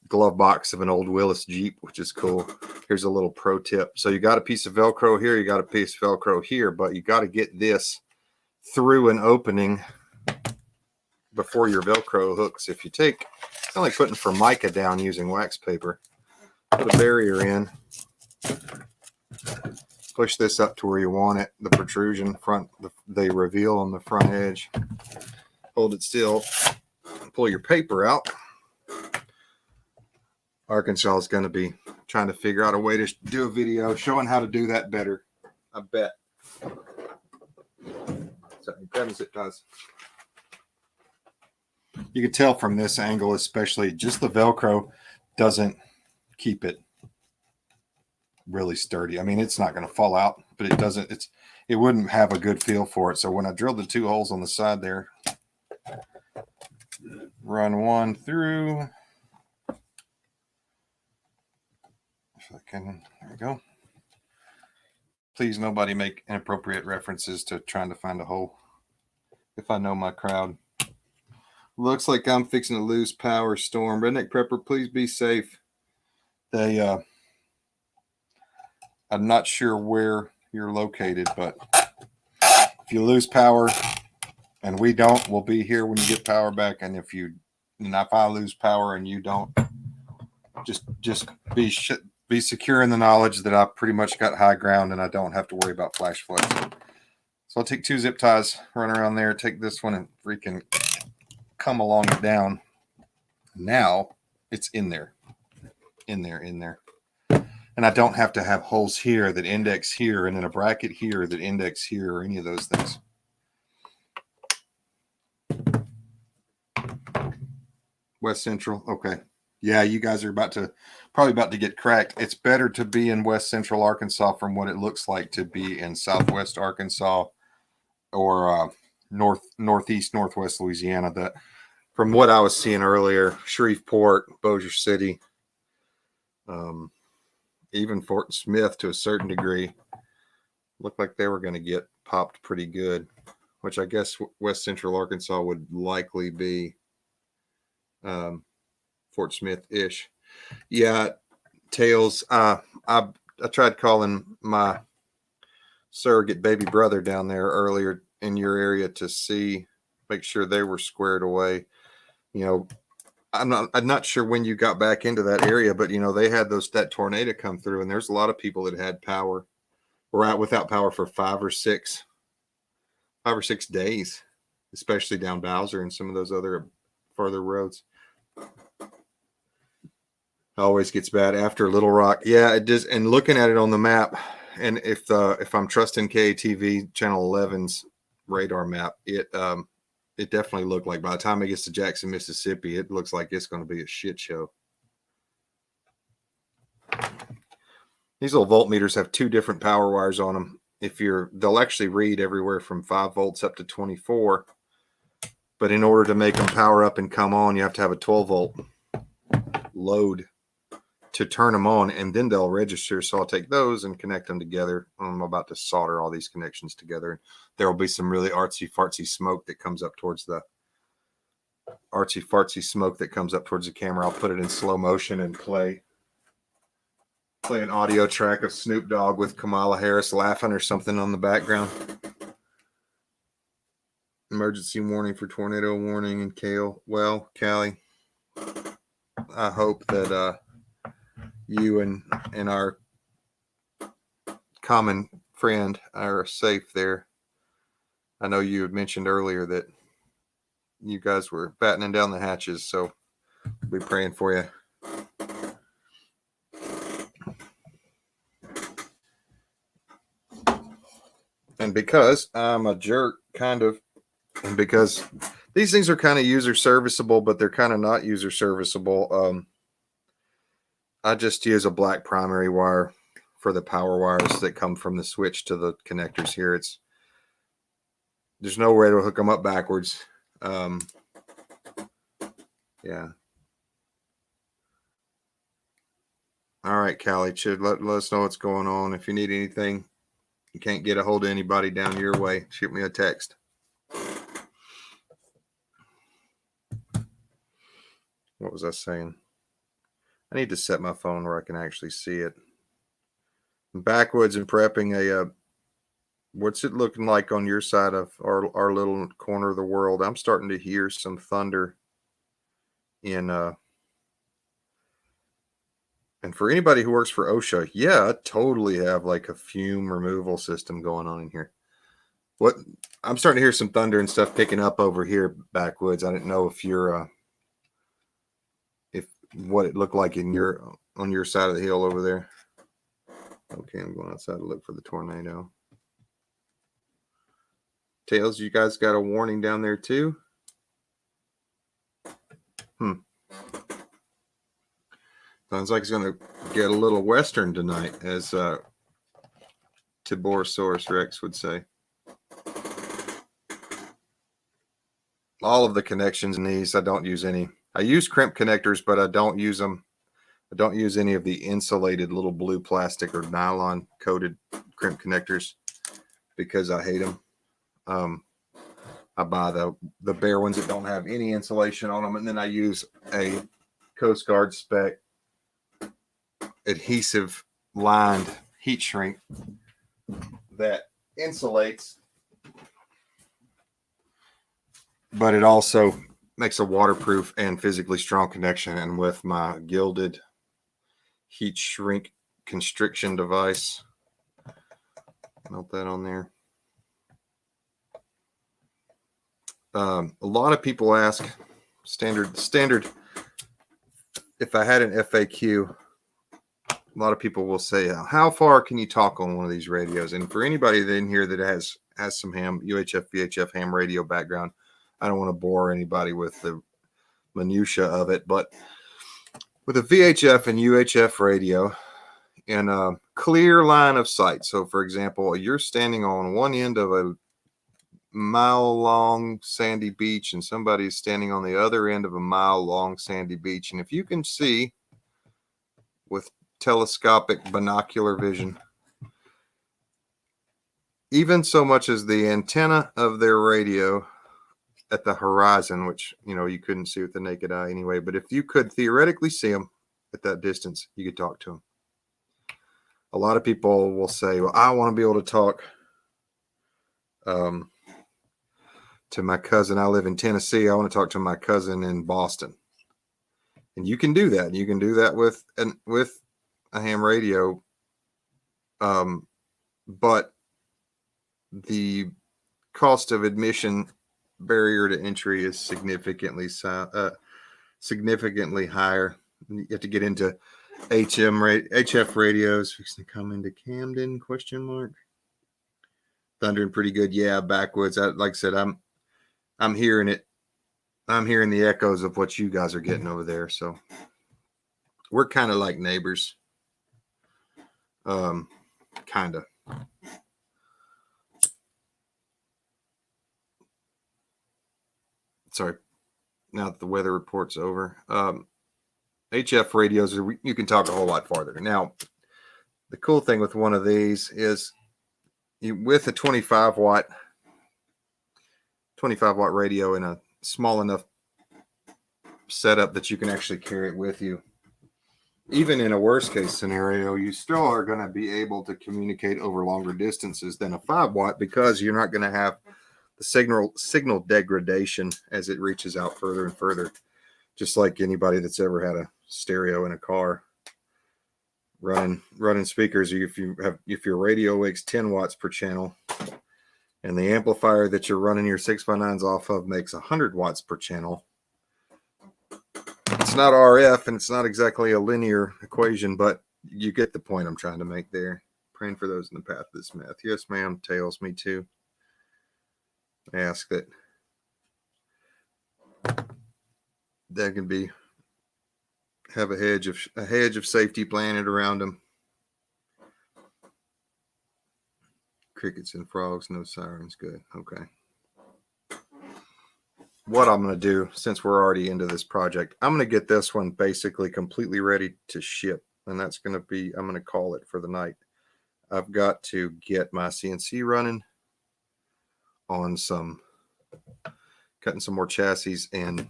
glove box of an old Willis Jeep, which is cool. Here's a little pro tip. So you got a piece of Velcro here, you got a piece of Velcro here, but you got to get this through an opening before your Velcro hooks. If you take, it's like putting Formica down using wax paper. Put a barrier in, push this up to where you want it, the protrusion front, the reveal on the front edge. Hold it still, pull your paper out. Arkansas is going to be trying to figure out a way to do a video showing how to do that better, I bet. So grab the zip ties. You can tell from this angle, especially, just the Velcro doesn't keep it really sturdy. I mean, it's not going to fall out, but it doesn't, it wouldn't have a good feel for it. So when I drilled the 2 holes on the side there, run one through. If I can, there we go. Please, nobody make inappropriate references to trying to find a hole. If I know my crowd. Looks like I'm fixing to lose power. Storm. Redneck Prepper, please be safe. I'm not sure where you're located, but if you lose power and we don't, we'll be here when you get power back. And if I lose power and you don't, just be secure in the knowledge that I pretty much got high ground and I don't have to worry about flash floods. So I'll take 2 zip ties, run around there, take this one and freaking come along it down. Now it's in there. And I don't have to have holes here that index here and then a bracket here that index here or any of those things. West Central. Okay. Yeah, you guys are probably about to get cracked. It's better to be in West Central Arkansas from what it looks like to be in Southwest Arkansas or Northeast, Northwest Louisiana. From what I was seeing earlier, Shreveport, Bossier City, even Fort Smith to a certain degree, looked like they were going to get popped pretty good, which I guess West Central Arkansas would likely be Fort Smith-ish. Yeah, Tails. I tried calling my surrogate baby brother down there earlier in your area to make sure they were squared away. You know, I'm not sure when you got back into that area, but you know, they had that tornado come through, and there's a lot of people that had power, were out without power for 5 or 6 days, especially down Bowser and some of those other farther roads. Always gets bad after Little Rock. Yeah, it does. And looking at it on the map, and if I'm trusting KATV Channel 11's radar map, it definitely looked like by the time it gets to Jackson, Mississippi, it looks like it's going to be a shit show. These little voltmeters have 2 different power wires on them. They'll actually read everywhere from 5 volts up to 24. But in order to make them power up and come on, you have to have a 12-volt load to turn them on, and then they'll register. So I'll take those and connect them together. I'm about to solder all these connections together. There will be some really artsy-fartsy smoke that comes up towards the camera. I'll put it in slow motion and play an audio track of Snoop Dogg with Kamala Harris laughing or something on the background. Emergency warning for tornado warning in Cale. Well, Callie, I hope that you and our common friend are safe there. I know you had mentioned earlier that you guys were battening down the hatches, so we'll be praying for you. And because I'm a jerk, kind of, And because these things are kind of user serviceable, but they're kind of not user serviceable, I just use a black primary wire for the power wires that come from the switch to the connectors here. There's no way to hook them up backwards. Yeah. All right, Callie, should let us know what's going on. If you need anything, you can't get a hold of anybody down your way, shoot me a text. What was I saying? I need to set my phone where I can actually see it. I'm backwoods and prepping a what's it looking like on your side of our little corner of the world? I'm starting to hear some thunder in and for anybody who works for OSHA, yeah, I totally have like a fume removal system going on in here. What I'm starting to hear some thunder and stuff picking up over here backwoods. I didn't know if you're if what it looked like in on your side of the hill over there. Okay, I'm going outside to look for the tornado. Tails, you guys got a warning down there too? Sounds like it's going to get a little western tonight, as Tiborosaurus Rex would say. All of the connections in these, I don't use any. I use crimp connectors, but I don't use them. I don't use any of the insulated little blue plastic or nylon coated crimp connectors because I hate them. I buy the bare ones that don't have any insulation on them, and then I use a Coast Guard spec adhesive lined heat shrink that insulates, but it also makes a waterproof and physically strong connection. And with my gilded heat shrink constriction device, melt that on there. A lot of people ask standard if I had an FAQ, a lot of people will say, how far can you talk on one of these radios? And for anybody in here that has some UHF, VHF ham radio background, I don't want to bore anybody with the minutia of it, but with a VHF and UHF radio in a clear line of sight. So for example, you're standing on one end of a mile-long sandy beach and somebody's standing on the other end of a mile-long sandy beach. And if you can see with telescopic binocular vision, even so much as the antenna of their radio at the horizon, which, you know, you couldn't see with the naked eye anyway, but if you could theoretically see them at that distance, you could talk to them. A lot of people will say, well, I want to be able to talk to my cousin. I live in Tennessee. I want to talk to my cousin in Boston. And you can do that. You can do that with a ham radio. But the cost of admission barrier to entry is significantly higher. You have to get into HF radios. Fixing to come into Camden? ? Thundering pretty good. Yeah, backwoods. Like I said, I'm hearing it. I'm hearing the echoes of what you guys are getting over there. So we're kind of like neighbors. Kind of. Sorry. Now that the weather report's over. HF radios, you can talk a whole lot farther. Now, the cool thing with one of these is with a 25 watt radio in a small enough setup that you can actually carry it with you. Even in a worst case scenario, you still are going to be able to communicate over longer distances than a 5 watt because you're not going to have the signal degradation as it reaches out further and further. Just like anybody that's ever had a stereo in a car running speakers, if your radio makes 10 watts per channel and the amplifier that you're running your 6x9s off of makes 100 watts per channel, it's not RF and it's not exactly a linear equation, but you get the point I'm trying to make there. Praying for those in the path of this meth. Yes, ma'am. Tails, me too. I ask that that can be have a hedge of safety planted around them. Crickets and frogs, no sirens. Good. Okay. What I'm going to do, since we're already into this project, I'm going to get this one basically completely ready to ship. And that's going to be, I'm going to call it for the night. I've got to get my CNC running on cutting some more chassis, and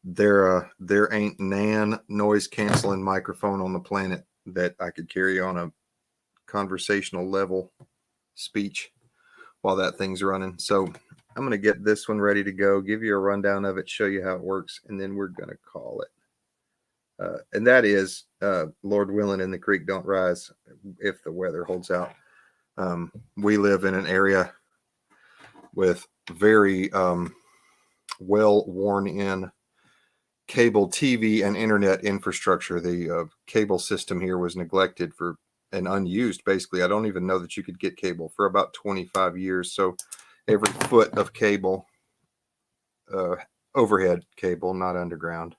there ain't nan noise canceling microphone on the planet that I could carry on a conversational level speech while that thing's running. So I'm going to get this one ready to go, give you a rundown of it, show you how it works, and then we're going to call it. And that is, Lord willing, and the creek don't rise if the weather holds out. We live in an area with very well worn in cable TV and internet infrastructure. The cable system here was neglected and unused. Basically, I don't even know that you could get cable for about 25 years. So every foot of cable, overhead cable, not underground,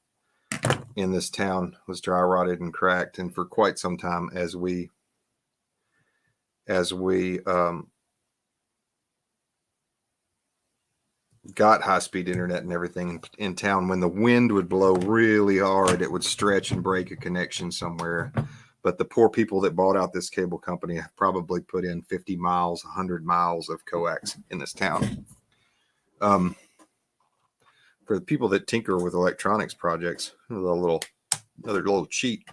in this town was dry rotted and cracked. And for quite some time, as we got high-speed internet and everything in town, when the wind would blow really hard, it would stretch and break a connection somewhere. But the poor people that bought out this cable company have probably put in 50 miles, 100 miles of coax in this town. For the people that tinker with electronics projects, another little cheat.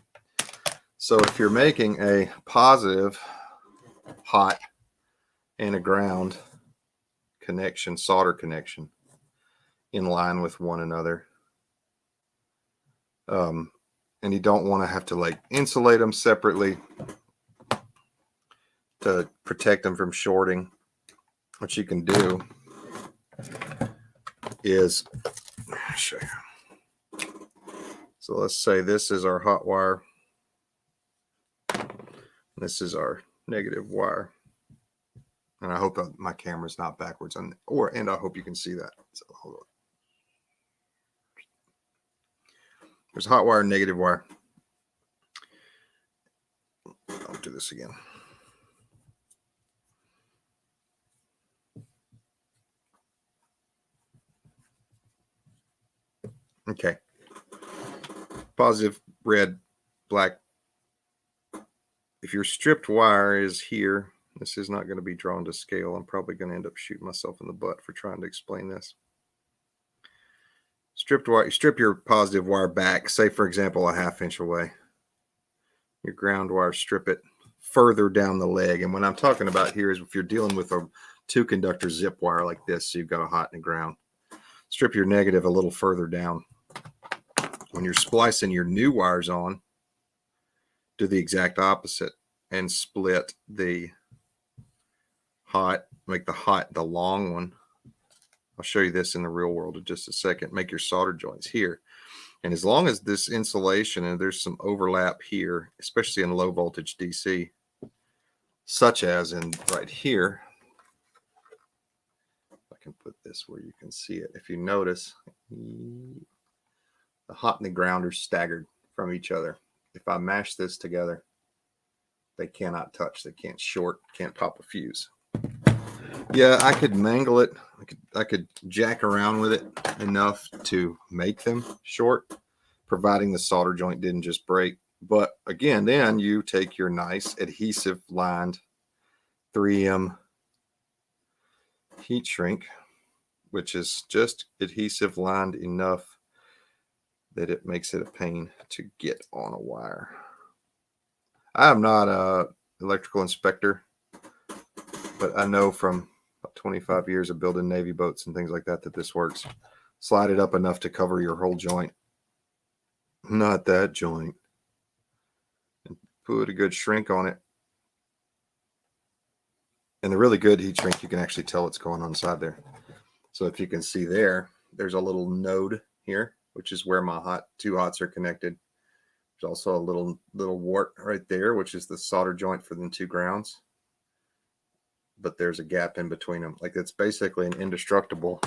So if you're making a positive hot and a ground connection, solder connection, in line with one another, and you don't want to have to like insulate them separately to protect them from shorting, what you can do is, I'll show you. So let's say this is our hot wire, this is our negative wire. And I hope my camera's not backwards, and I hope you can see that. So hold on. There's hot wire and negative wire. I'll do this again. Okay. Positive, red, black. If your stripped wire is here, this is not going to be drawn to scale. I'm probably going to end up shooting myself in the butt for trying to explain this. Stripped wire, you strip your positive wire back, say for example, a 1/2 inch away. Your ground wire, strip it further down the leg. And what I'm talking about here is if you're dealing with a 2-conductor zip wire like this, so you've got a hot and a ground, strip your negative a little further down. When you're splicing your new wires on, do the exact opposite and split the hot, make the hot the long one. I'll show you this in the real world in just a second. Make your solder joints here. And as long as this insulation, and there's some overlap here, especially in low voltage DC, such as in right here, I can put this where you can see it. If you notice, the hot and the ground are staggered from each other. If I mash this together, they cannot touch. They can't short, can't pop a fuse. Yeah, I could mangle it. I could jack around with it enough to make them short, providing the solder joint didn't just break. But again, then you take your nice adhesive lined 3M heat shrink, which is just adhesive lined enough that it makes it a pain to get on a wire. I am not an electrical inspector, but I know from 25 years of building Navy boats and things like that this works. Slide it up enough to cover your whole joint, not that joint, and put a good shrink on it. And the really good heat shrink, you can actually tell what's going on inside there. So if you can see there's a little node here, which is where my two hots are connected. There's also a little wart right there, which is the solder joint for the 2 grounds. But there's a gap in between them. Like it's basically an indestructible,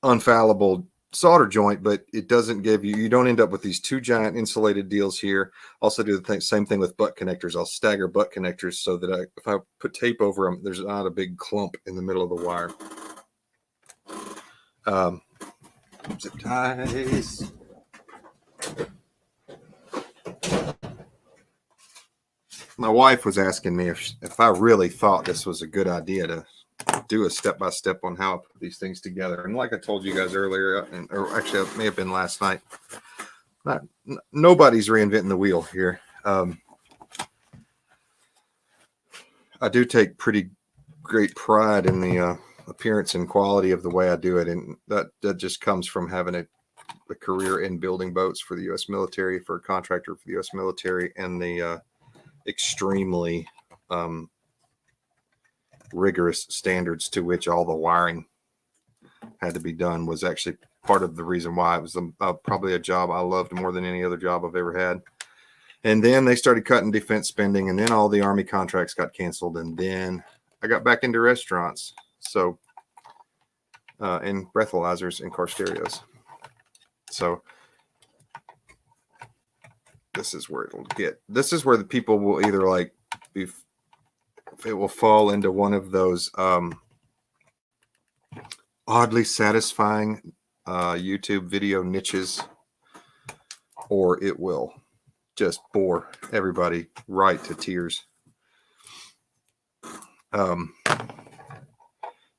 unfallible solder joint, but it doesn't give you, you don't end up with these two giant insulated deals here. Also do the same thing with butt connectors. I'll stagger butt connectors so that if I put tape over them, there's not a big clump in the middle of the wire. Zip ties. My wife was asking me if I really thought this was a good idea to do a step-by-step on how I put these things together. And like I told you guys earlier, or actually it may have been last night, nobody's reinventing the wheel here. I do take pretty great pride in the appearance and quality of the way I do it. And that just comes from having a career in building boats for the U.S. military, for a contractor for the U.S. military, and the extremely rigorous standards to which all the wiring had to be done was actually part of the reason why it was probably a job I loved more than any other job I've ever had. And then they started cutting defense spending, and then all the Army contracts got canceled, and then I got back into restaurants, so and breathalyzers and car stereos. So this is where it'll get. This is where the people will either like be, it will fall into one of those oddly satisfying YouTube video niches, or it will just bore everybody right to tears.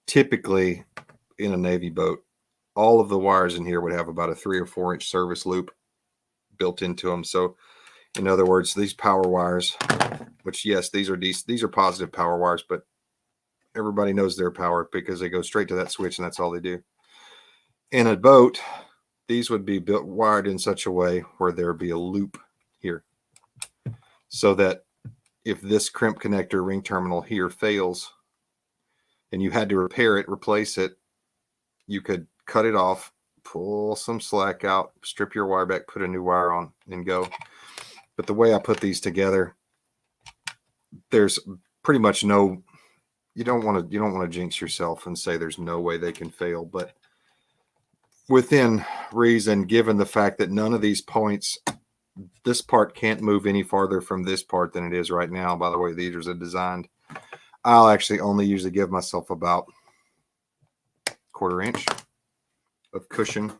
Typically in a Navy boat, all of the wires in here would have about a 3 or 4 inch service loop built into them. So in other words, these power wires, which yes, these are positive power wires, but everybody knows their power because they go straight to that switch and that's all they do. In a boat, these would be wired in such a way where there would be a loop here, so that if this crimp connector ring terminal here fails and you had to repair it, replace it, you could cut it off, pull some slack out, strip your wire back, put a new wire on, and go. But the way I put these together, there's pretty much no, you don't want to jinx yourself and say there's no way they can fail, but within reason, given the fact that none of these points, this part can't move any farther from this part than it is right now, by the way these are designed, I'll actually only usually give myself about 1/4 inch of cushion.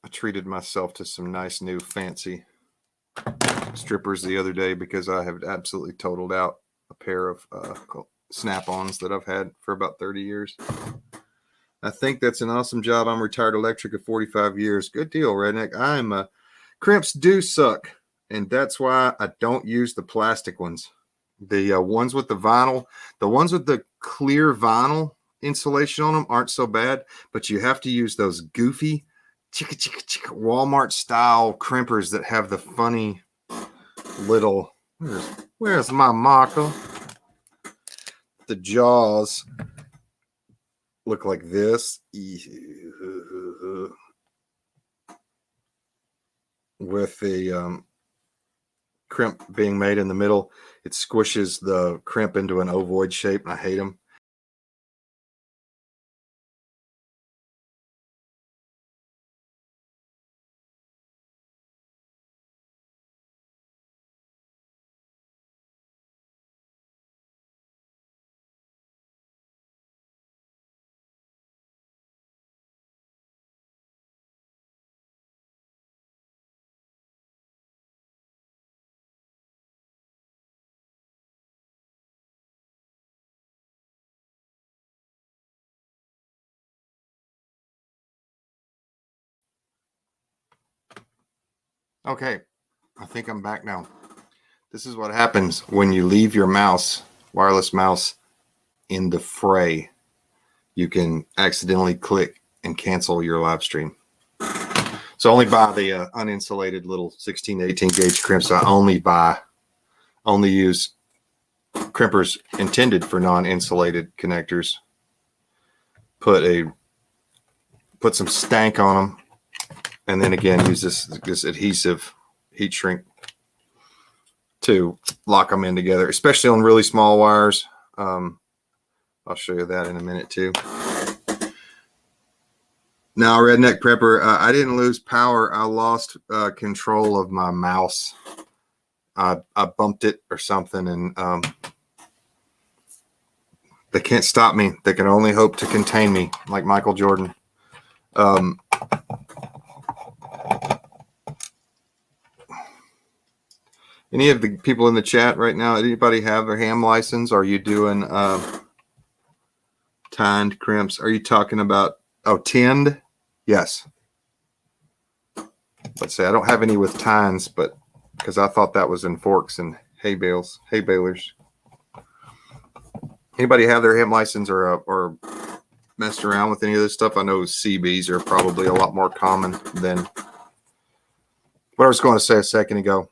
I treated myself to some nice new fancy strippers the other day because I have absolutely totaled out a pair of snap-ons that I've had for about 30 years. I think that's an awesome job. I'm retired electric at 45 years. Good deal, redneck. Crimps do suck, and that's why I don't use the plastic ones. The ones with the vinyl, the ones with the clear vinyl insulation on them aren't so bad, but you have to use those goofy Walmart style crimpers that have the funny little, where's my marker? The jaws look like this with the crimp being made in the middle. It squishes the crimp into an ovoid shape, and I hate them. Okay, I think I'm back now. This is what happens when you leave your mouse, wireless mouse, in the fray. You can accidentally click and cancel your live stream. So only buy the uninsulated little 16 to 18 gauge crimps. I only use crimpers intended for non-insulated connectors. Put some stank on them, and then again use this adhesive heat shrink to lock them in together, especially on really small wires. I'll show you that in a minute too. Now, Redneck Prepper, I didn't lose power. I lost control of my mouse. I bumped it or something, and they can't stop me. They can only hope to contain me, like Michael Jordan. Any of the people in the chat right now, anybody have their ham license? Are you doing tined crimps? Are you talking about, tinned? Yes. Let's say I don't have any with tines, but because I thought that was in forks and hay balers. Anybody have their ham license or messed around with any of this stuff? I know CBs are probably a lot more common than what I was going to say a second ago.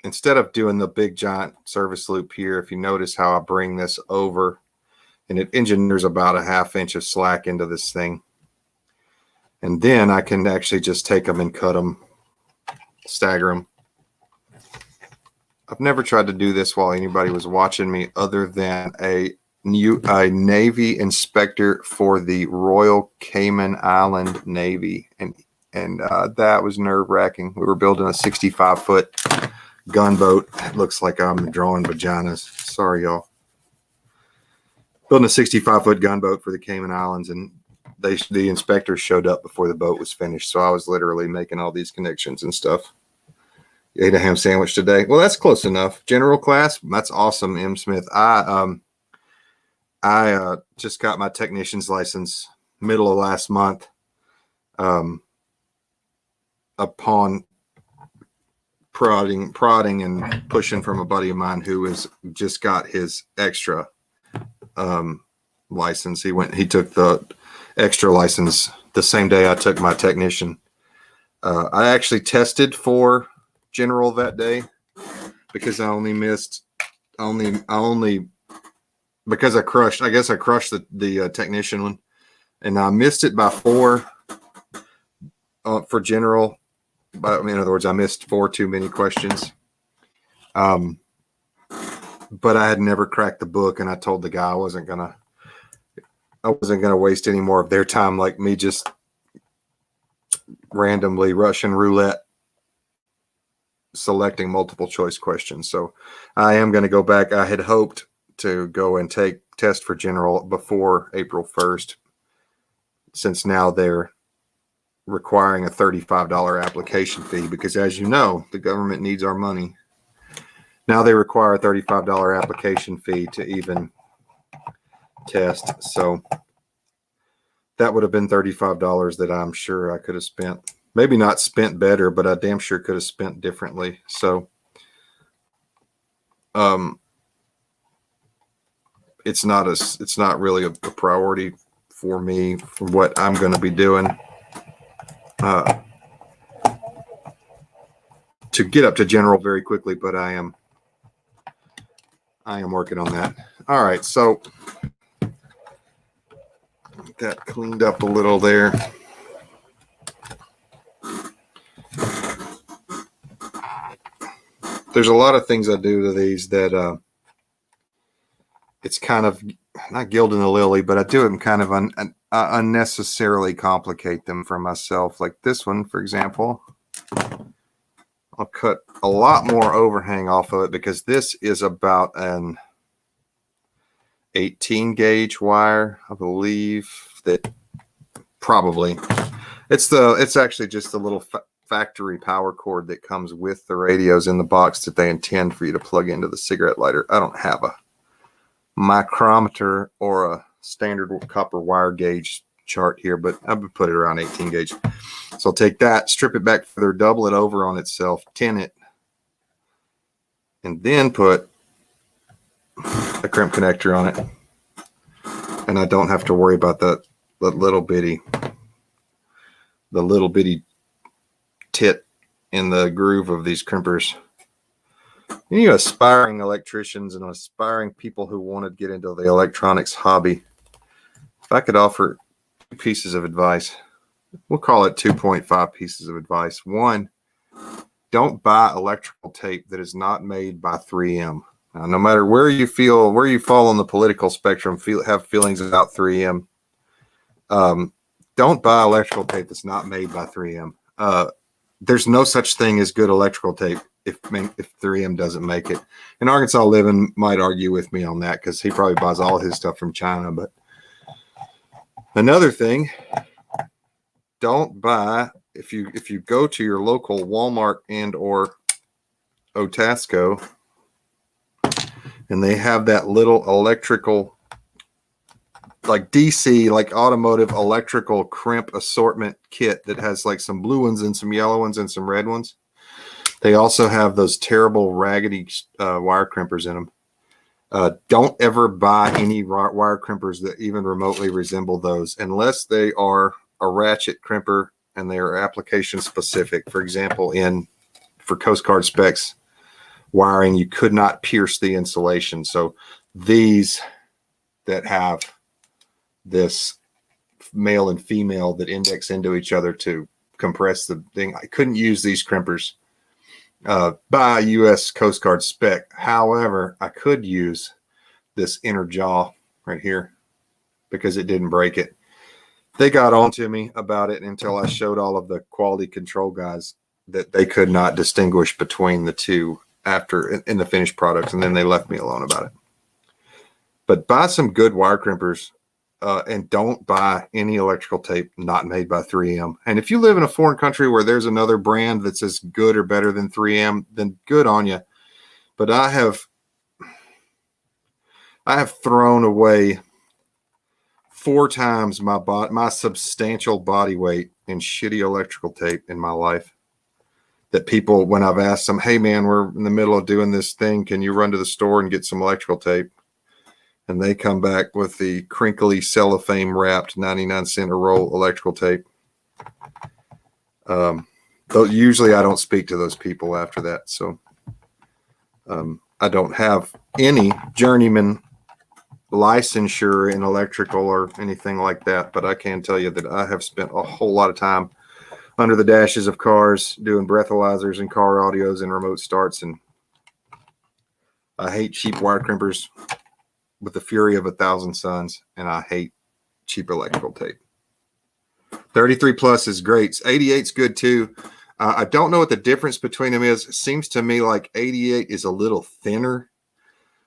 Instead of doing the big giant service loop here, if you notice how I bring this over, and it engineers about a 1/2 inch of slack into this thing. And then I can actually just take them and cut them, stagger them. I've never tried to do this while anybody was watching me other than a Navy inspector for the Royal Cayman Island Navy. And that was nerve-wracking. We were building a 65-foot gunboat. It looks like I'm drawing vaginas. Sorry, y'all. Building a 65-foot gunboat for the Cayman Islands, and the inspectors showed up before the boat was finished. So I was literally making all these connections and stuff. You ate a ham sandwich today? Well, that's close enough. General class, that's awesome, M. Smith. I just got my technician's license middle of last month. Upon prodding and pushing from a buddy of mine who has just got his extra license. He took the extra license the same day I took my technician. I actually tested for general that day because I crushed the technician one, and I missed it by 4 for general. But in other words, I missed 4 too many questions. But I had never cracked the book, and I told the guy I wasn't gonna waste any more of their time, like me just randomly Russian roulette selecting multiple choice questions. So I am going to go back. I had hoped to go and test for general before April 1st, since now they're requiring a $35 application fee, because as you know, the government needs our money. Now they require a $35 application fee to even test. So that would have been $35 that I'm sure I could have spent. Maybe not spent better, but I damn sure could have spent differently. So it's not really a priority for me for what I'm going to be doing to get up to general very quickly, but I am working on that. All right, so that cleaned up a little there. There's a lot of things I do to these that it's kind of not gilding the lily, but I do them kind of unnecessarily complicate them for myself. Like this one, for example, I'll cut a lot more overhang off of it because this is about an 18 gauge wire, I believe. That probably it's actually just a little factory power cord that comes with the radios in the box that they intend for you to plug into the cigarette lighter. I don't have a micrometer or a standard copper wire gauge chart here, but I would put it around 18 gauge. So I'll take that, strip it back further, double it over on itself, tin it, and then put a crimp connector on it. And I don't have to worry about the little bitty tit in the groove of these crimpers. You aspiring electricians and aspiring people who want to get into the electronics hobby, if I could offer 2 pieces of advice, we'll call it 2.5 pieces of advice. 1, don't buy electrical tape that is not made by 3M. Now, no matter where you fall on the political spectrum, have feelings about 3M. don't buy electrical tape that's not made by 3M. There's no such thing as good electrical tape if 3M doesn't make it. And Arkansas Living might argue with me on that because he probably buys all his stuff from China. But another thing, don't buy, if you go to your local Walmart and or Otasco and they have that little electrical, like DC, like automotive electrical crimp assortment kit that has like some blue ones and some yellow ones and some red ones. They also have those terrible raggedy wire crimpers in them. Don't ever buy any wire crimpers that even remotely resemble those unless they are a ratchet crimper and they are application specific. For example, for Coast Guard specs wiring, you could not pierce the insulation. So these that have this male and female that index into each other to compress the thing, I couldn't use these crimpers by U.S. Coast Guard spec. However, I could use this inner jaw right here because it didn't break it. They got on to me about it until I showed all of the quality control guys that they could not distinguish between the two after in the finished products, and then they left me alone about it. But buy some good wire crimpers and don't buy any electrical tape not made by 3M. And if you live in a foreign country where there's another brand that's as good or better than 3M, then good on you. But I have thrown away 4 times my substantial body weight in shitty electrical tape in my life. That people, when I've asked them, hey man, we're in the middle of doing this thing, can you run to the store and get some electrical tape? And they come back with the crinkly cellophane wrapped 99-cent a roll electrical tape. Usually I don't speak to those people after that. So I don't have any journeyman licensure in electrical or anything like that. But I can tell you that I have spent a whole lot of time under the dashes of cars doing breathalyzers and car audios and remote starts. And I hate cheap wire crimpers with the fury of 1,000 suns, and I hate cheap electrical tape. 33 plus is great. 88's good too. I don't know what the difference between them is. It seems to me like 88 is a little thinner,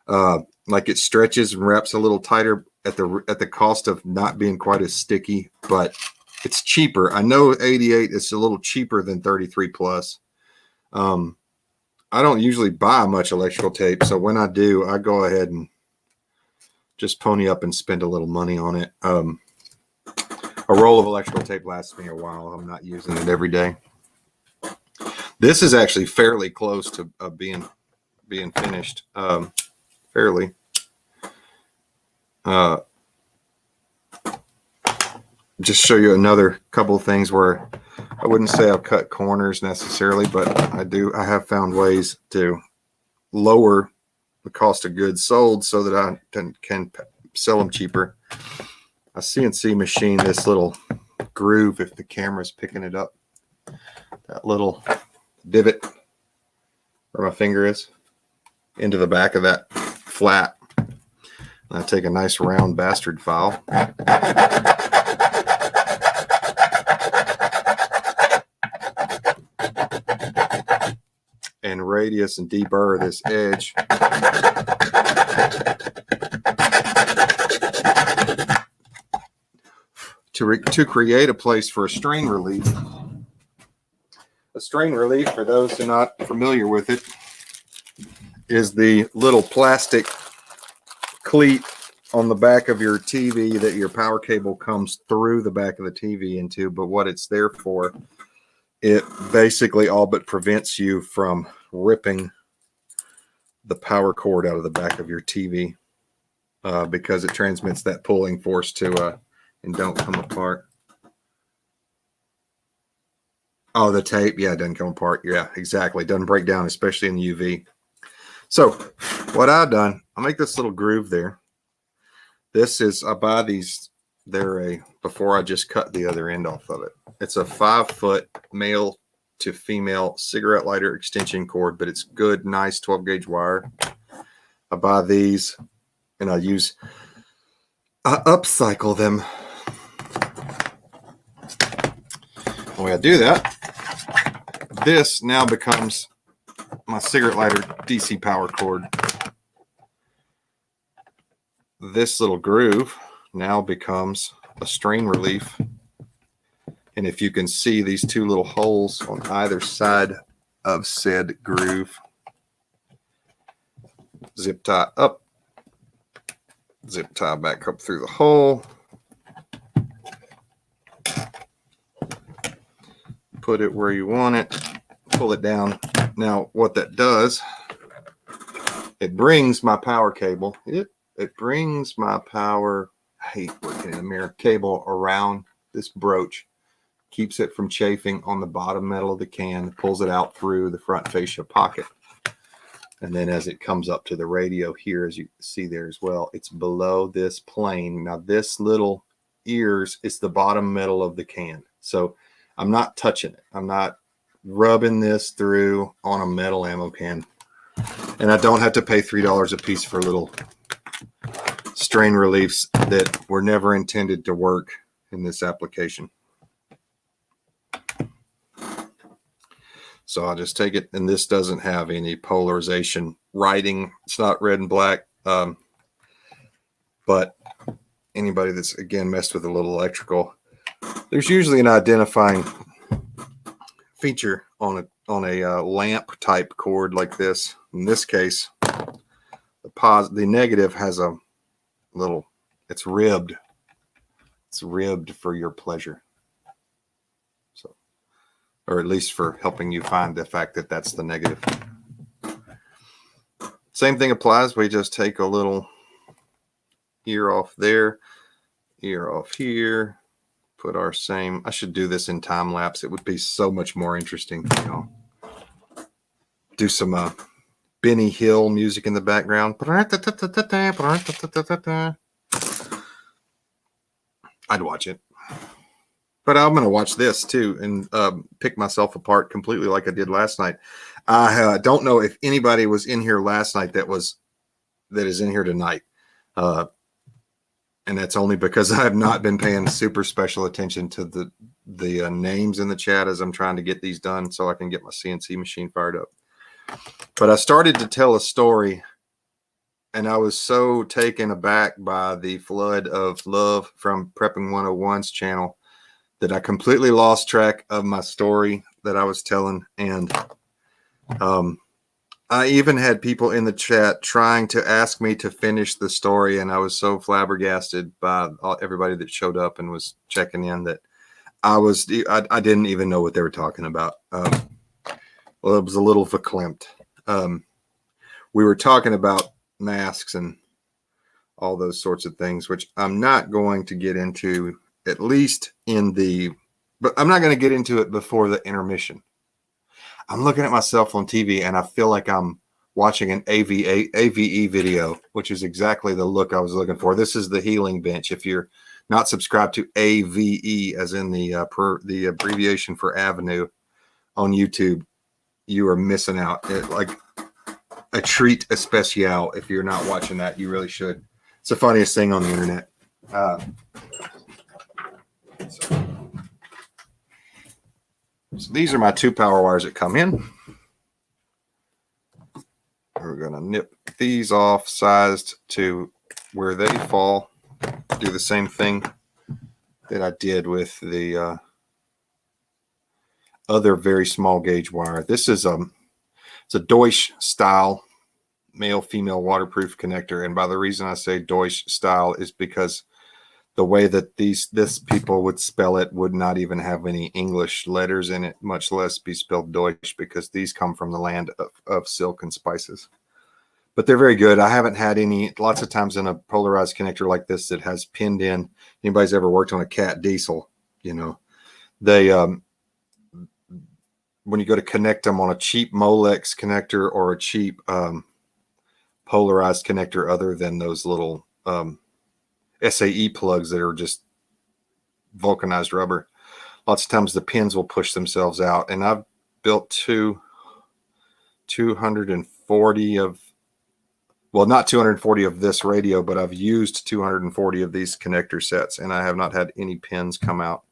like it stretches and wraps a little tighter at the cost of not being quite as sticky, but it's cheaper. I know 88 is a little cheaper than 33 plus. I don't usually buy much electrical tape, so when I do, I go ahead and just pony up and spend a little money on it. A roll of electrical tape lasts me a while. I'm not using it every day. This is actually fairly close to being finished. Fairly. Just show you another couple of things where I wouldn't say I've cut corners necessarily, but I have found ways to lower the cost of goods sold so that I can sell them cheaper. I CNC machine this little groove, if the camera's picking it up, that little divot where my finger is into the back of that flat. And I take a nice round bastard file and radius and deburr this edge. To create a place for a strain relief. A strain relief, for those who are not familiar with it, is the little plastic cleat on the back of your TV that your power cable comes through the back of the TV into. But what it's there for, it basically all but prevents you from ripping the power cord out of the back of your TV because it transmits that pulling force to and don't come apart. Oh, the tape, yeah, it doesn't come apart. Yeah, exactly. It doesn't break down, especially in UV. So what I've done, I make this little groove there. This is, I buy these, before I just cut the other end off of it. It's a 5-foot male to female cigarette lighter extension cord, but it's good, nice 12 gauge wire. I buy these and I upcycle them The way I do that, this now becomes my cigarette lighter DC power cord. This little groove now becomes a strain relief. And if you can see these two little holes on either side of said groove, zip tie up, zip tie back up through the hole, put it where you want it, pull it down. Now what that does, it brings my power cable, it brings my power, I hate working in the mirror, cable around this brooch, keeps it from chafing on the bottom metal of the can, pulls it out through the front fascia pocket. And then as it comes up to the radio here, as you see there as well, it's below this plane. Now this little ears is the bottom metal of the can. So I'm not touching it. I'm not rubbing this through on a metal ammo can. And I don't have to pay $3 a piece for little strain reliefs that were never intended to work in this application. So I'll just take it, and this doesn't have any polarization writing. It's not red and black. But anybody that's, again, messed with a little electrical, there's usually an identifying feature on a lamp type cord like this. In this case, the negative has a little, it's ribbed. It's ribbed for your pleasure. So, or at least for helping you find the fact that that's the negative. Same thing applies. We just take a little ear off there, ear off here, put our same, I should do this in time lapse. It would be so much more interesting, you know. Do some Benny Hill music in the background. I'd watch it. But I'm going to watch this too and pick myself apart completely like I did last night. I don't know if anybody was in here last night that is in here tonight. And that's only because I have not been paying super special attention to the names in the chat as I'm trying to get these done so I can get my CNC machine fired up. But I started to tell a story, and I was so taken aback by the flood of love from Prepping 101's channel that I completely lost track of my story that I was telling. And I even had people in the chat trying to ask me to finish the story, and I was so flabbergasted by everybody that showed up and was checking in that I didn't even know what they were talking about. Well, it was a little verklempt. We were talking about masks and all those sorts of things, which I'm not going to get into, at least but I'm not going to get into it before the intermission. I'm looking at myself on TV and I feel like I'm watching an AVE video, which is exactly the look I was looking for. This is the healing bench. If you're not subscribed to AVE, as in the abbreviation for Avenue on YouTube, you are missing out. Like a treat especial. If you're not watching that, you really should. It's the funniest thing on the internet. So these are my two power wires that come in. We're going to nip these off, sized to where they fall. Do the same thing that I did with the other very small gauge wire. This is it's a Deutsch style male-female waterproof connector, and by the reason I say Deutsch style is because the way that this people would spell it would not even have any English letters in it, much less be spelled Deutsch, because these come from the land of silk and spices. But they're very good. I haven't had any, lots of times in a polarized connector like this that has pinned in, anybody's ever worked on a Cat diesel, you know, they, when you go to connect them on a cheap Molex connector or a cheap polarized connector other than those little SAE plugs that are just vulcanized rubber, lots of times the pins will push themselves out. And I've built 240 of, well, not 240 of this radio, but I've used 240 of these connector sets, and I have not had any pins come out.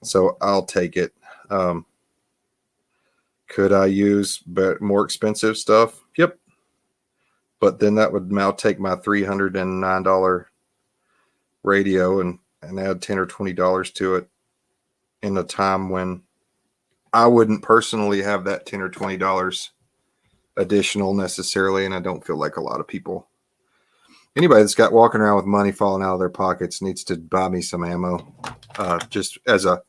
So I'll take it. Could I use more expensive stuff? Yep. But then that would now take my $309 radio and add $10 or $20 to it in a time when I wouldn't personally have that $10 or $20 additional necessarily. And I don't feel like a lot of people, anybody that's got walking around with money falling out of their pockets needs to buy me some ammo. Just as a,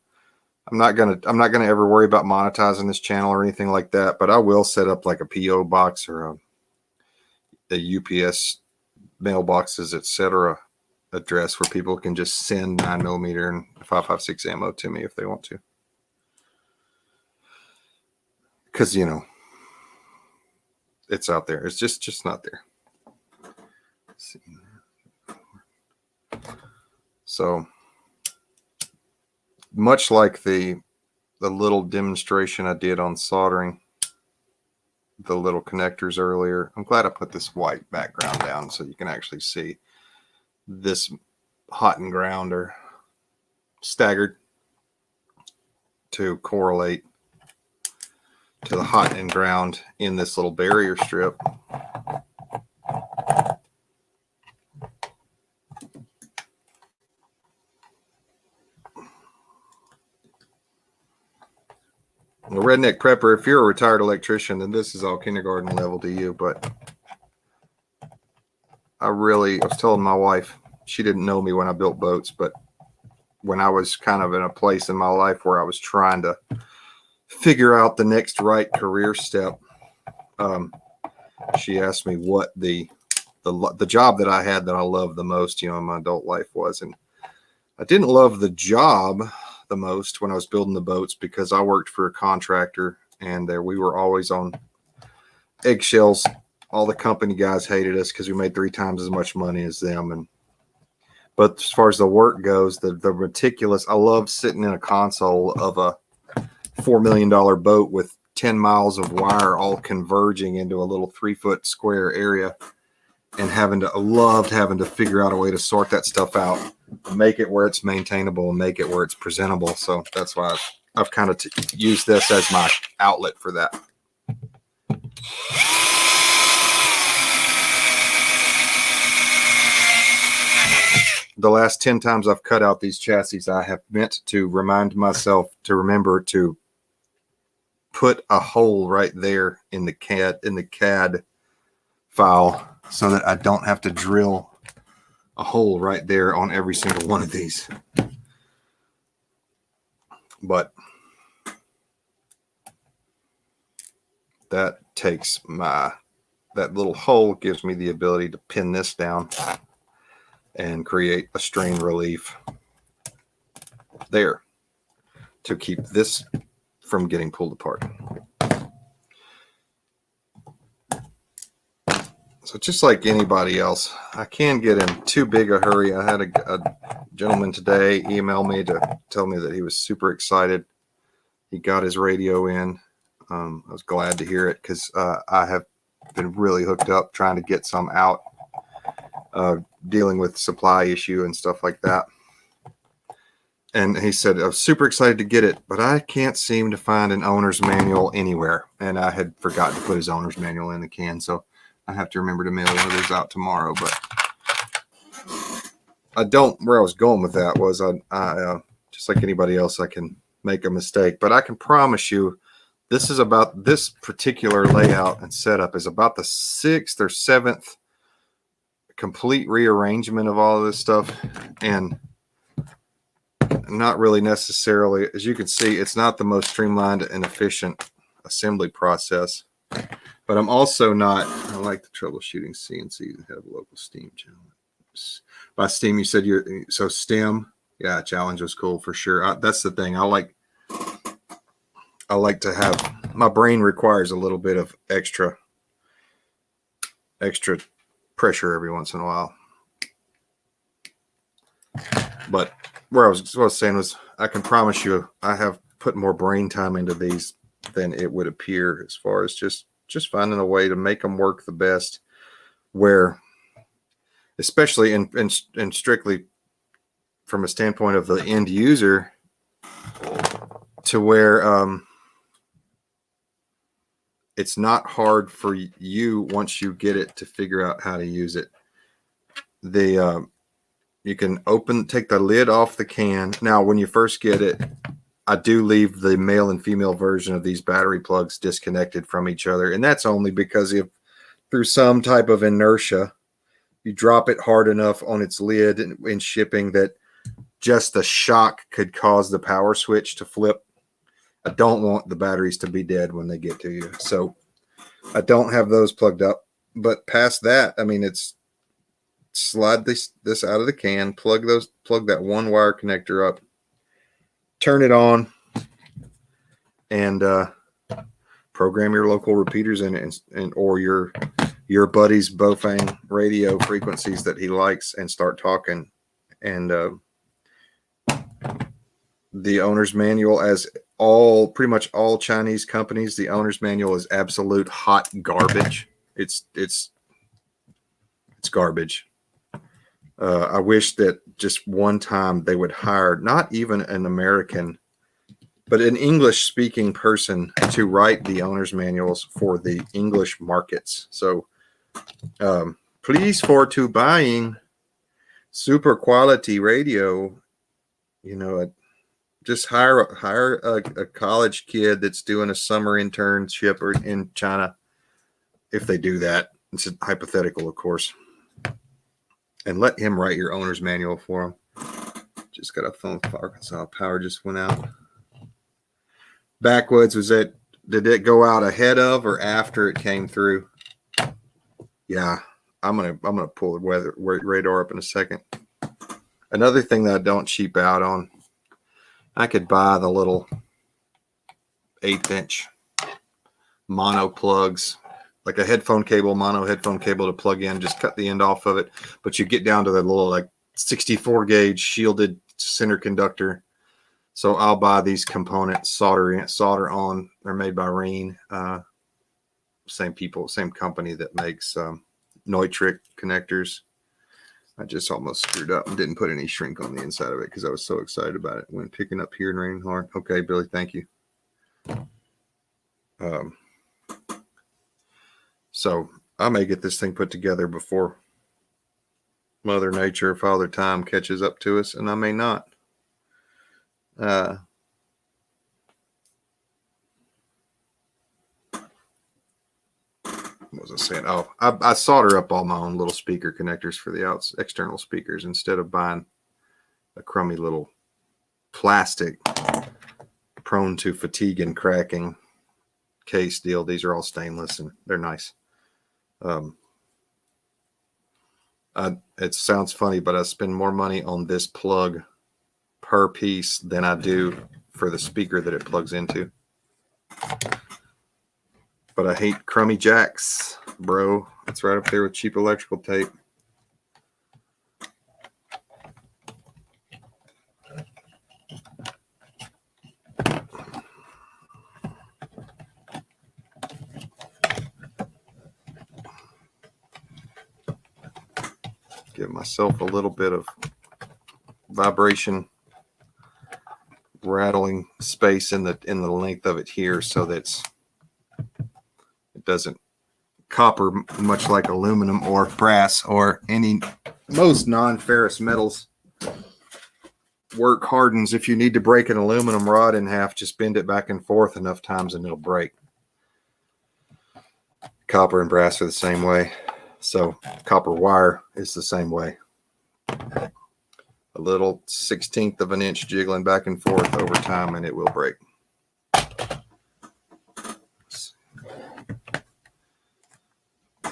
I'm not gonna ever worry about monetizing this channel or anything like that, but I will set up like a PO box or a UPS mailboxes, etc. address where people can just send 9mm and 5.56 ammo to me if they want to. Because, you know, it's out there. It's just not there. Let's see. So much like the little demonstration I did on soldering the little connectors earlier, I'm glad I put this white background down so you can actually see this hot and ground are staggered to correlate to the hot and ground in this little barrier strip. Well, Redneck Prepper, if you're a retired electrician, then this is all kindergarten level to you. But I was telling my wife, she didn't know me when I built boats, but when I was kind of in a place in my life where I was trying to figure out the next right career step, she asked me what the job that I had that I loved the most, in my adult life was. And I didn't love the job the most when I was building the boats because I worked for a contractor and we were always on eggshells. All the company guys hated us because we made 3 times as much money as them. But as far as the work goes, the meticulous, I love sitting in a console of a $4 million boat with 10 miles of wire all converging into a little 3-foot square area and loved having to figure out a way to sort that stuff out, make it where it's maintainable and make it where it's presentable. So that's why I've kind of used this as my outlet for that. The last 10 times I've cut out these chassis, I have meant to remind myself to remember to put a hole right there in the CAD file so that I don't have to drill a hole right there on every single one of these. But that little hole gives me the ability to pin this down and create a strain relief there to keep this from getting pulled apart. So just like anybody else, I can get in too big a hurry. I had a gentleman today email me to tell me that he was super excited. He got his radio in. I was glad to hear it because I have been really hooked up trying to get some out, dealing with supply issue and stuff like that. And he said, I was super excited to get it, but I can't seem to find an owner's manual anywhere. And I had forgotten to put his owner's manual in the can. So I have to remember to mail one of those out tomorrow. But where I was going with that was I just like anybody else, I can make a mistake. But I can promise you, this particular layout and setup is about the 6th or 7th complete rearrangement of all of this stuff. And not really necessarily, as you can see, it's not the most streamlined and efficient assembly process. But I'm also not, I like the troubleshooting CNC that have a local Steam challenge. By Steam, you said so STEM. Yeah, challenge was cool for sure. That's the thing. I like to have, my brain requires a little bit of extra pressure every once in a while. But what I was saying was, I can promise you I have put more brain time into these than it would appear, as far as just finding a way to make them work the best, where, especially and strictly from a standpoint of the end user, to where it's not hard for you once you get it to figure out how to use it. You can take the lid off the can. Now, when you first get it, I do leave the male and female version of these battery plugs disconnected from each other. And that's only because if through some type of inertia, you drop it hard enough on its lid in shipping that just the shock could cause the power switch to flip. I don't want the batteries to be dead when they get to you. So I don't have those plugged up. But past that, I mean, it's slide this out of the can, plug that one wire connector up, turn it on, and program your local repeaters in it, or your buddy's Bofang radio frequencies that he likes, and start talking. And the owner's manual, as pretty much all Chinese companies, the owner's manual is absolute hot garbage. It's garbage. I wish that just one time they would hire not even an American, but an English-speaking person to write the owner's manuals for the English markets. So please, for to buying super quality radio, just hire a college kid that's doing a summer internship or in China. If they do that, it's a hypothetical, of course, and let him write your owner's manual for him. Just got a phone call. Arkansas power just went out. Backwoods, did it go out ahead of or after it came through? Yeah, I'm gonna pull the weather radar up in a second. Another thing that I don't cheap out on, I could buy the little 1/8" mono plugs, like a mono headphone cable to plug in, just cut the end off of it. But you get down to the little like 64 gauge shielded center conductor. So I'll buy these components, solder on. They're made by Reen. Same company that makes Neutrik connectors. I just almost screwed up and didn't put any shrink on the inside of it because I was so excited about it when picking up here and raining hard. Okay, Billy, thank you. So I may get this thing put together before Mother Nature, Father Time catches up to us, and I may not. What was I saying? Oh, I solder up all my own little speaker connectors for the external speakers instead of buying a crummy little plastic prone to fatigue and cracking case deal. These are all stainless and they're nice. It sounds funny, but I spend more money on this plug per piece than I do for the speaker that it plugs into. But I hate crummy jacks, bro. It's right up there with cheap electrical tape. Give myself a little bit of vibration rattling space in the length of it here, so that it doesn't copper, much like aluminum or brass or most non-ferrous metals. Work hardens. If you need to break an aluminum rod in half, just bend it back and forth enough times and it'll break. Copper and brass are the same way. So copper wire is the same way. A little 1/16 of an inch jiggling back and forth over time and it will break.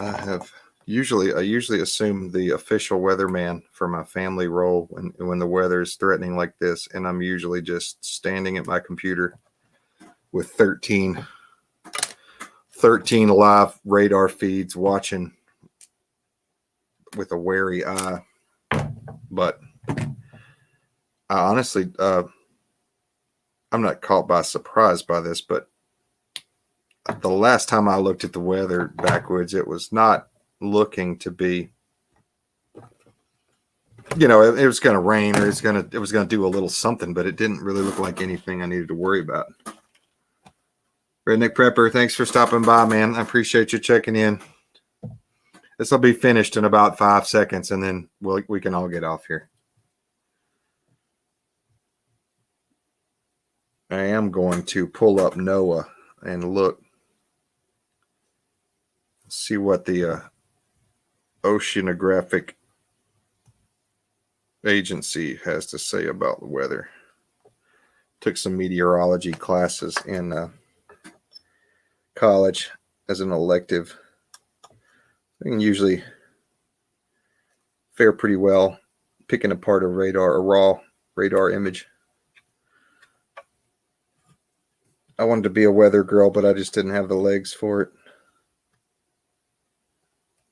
I usually assume the official weatherman for my family role when the weather is threatening like this, and I'm usually just standing at my computer with 13 live radar feeds watching with a wary eye. But I honestly, I'm not caught by surprise by this, but the last time I looked at the weather backwards, it was not looking to be you know, it was going to rain or it was going to do a little something, but it didn't really look like anything I needed to worry about. Redneck Prepper, thanks for stopping by, man. I appreciate you checking in. This will be finished in about 5 seconds, and then we can all get off here. I am going to pull up NOAA and look, see what the Oceanographic Agency has to say about the weather. Took some meteorology classes in college as an elective. I can usually fare pretty well picking apart a raw radar image. I wanted to be a weather girl, but I just didn't have the legs for it.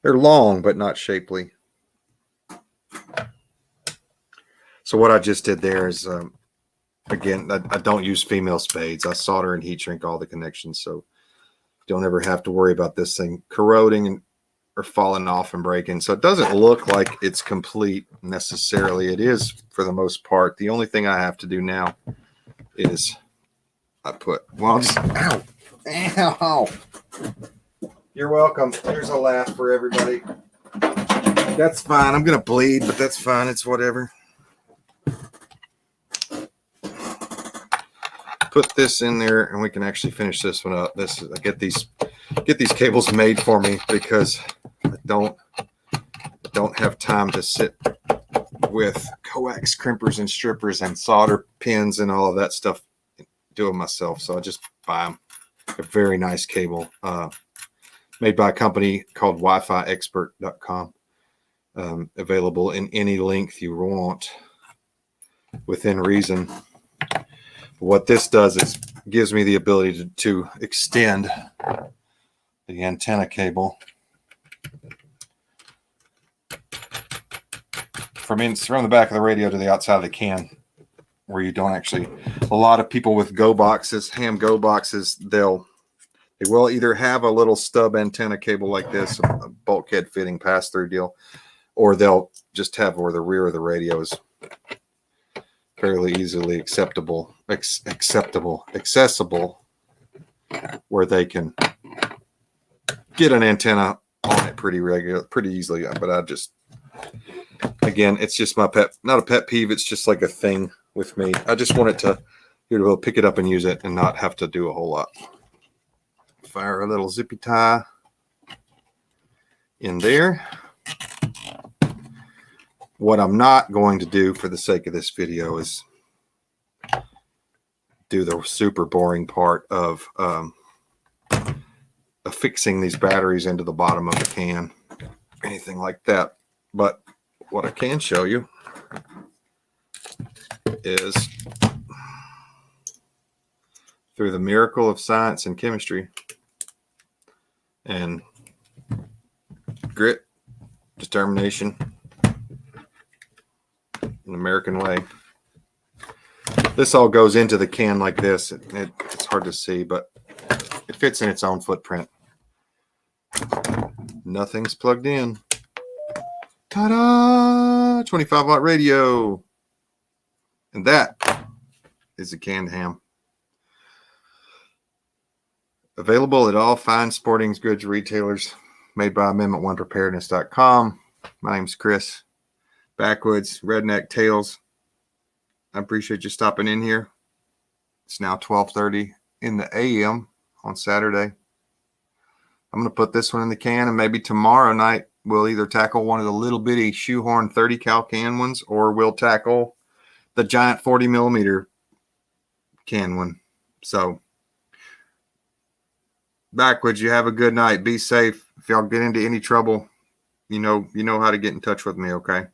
They're long, but not shapely. So what I just did there is, again, I don't use female spades. I solder and heat shrink all the connections, so don't ever have to worry about this thing corroding or falling off and breaking. So it doesn't look like it's complete necessarily. It is for the most part. The only thing I have to do now is ow. You're welcome. Here's a laugh for everybody. That's fine. I'm going to bleed, but that's fine. It's whatever. Put this in there and we can actually finish this one up. I get these cables made for me because I don't have time to sit with coax crimpers and strippers and solder pins and all of that stuff, do it myself. So I just buy them. A very nice cable, made by a company called WiFiExpert.com. Available in any length you want within reason. What this does is gives me the ability to extend the antenna cable from the back of the radio to the outside of the can, where you don't actually. A lot of people with ham go boxes, they will either have a little stub antenna cable like this, a bulkhead fitting pass-through deal, or they'll just have where the rear of the radio is fairly easily accessible, where they can get an antenna on it pretty easily. But again, it's just my not a pet peeve. It's just like a thing with me. I just want it to be able to pick it up and use it and not have to do a whole lot. Fire a little zippy tie in there. What I'm not going to do for the sake of this video is do the super boring part of affixing these batteries into the bottom of the can, anything like that. But what I can show you is, through the miracle of science and chemistry and grit, determination, an American way, this all goes into the can like this. It's hard to see, but it fits in its own footprint. Nothing's plugged in. Ta-da! 25-watt radio. And that is a canned ham. Available at all fine sporting goods retailers, made by Amendment1Preparedness.com. My name's Chris. Backwoods, Redneck Tales. I appreciate you stopping in here. It's now 12:30 in the AM on Saturday. I'm going to put this one in the can, and maybe tomorrow night we'll either tackle one of the little bitty shoehorn 30 cal can ones, or we'll tackle the giant 40 millimeter can one. So, Backwoods, you have a good night. Be safe. If y'all get into any trouble, you know how to get in touch with me, okay?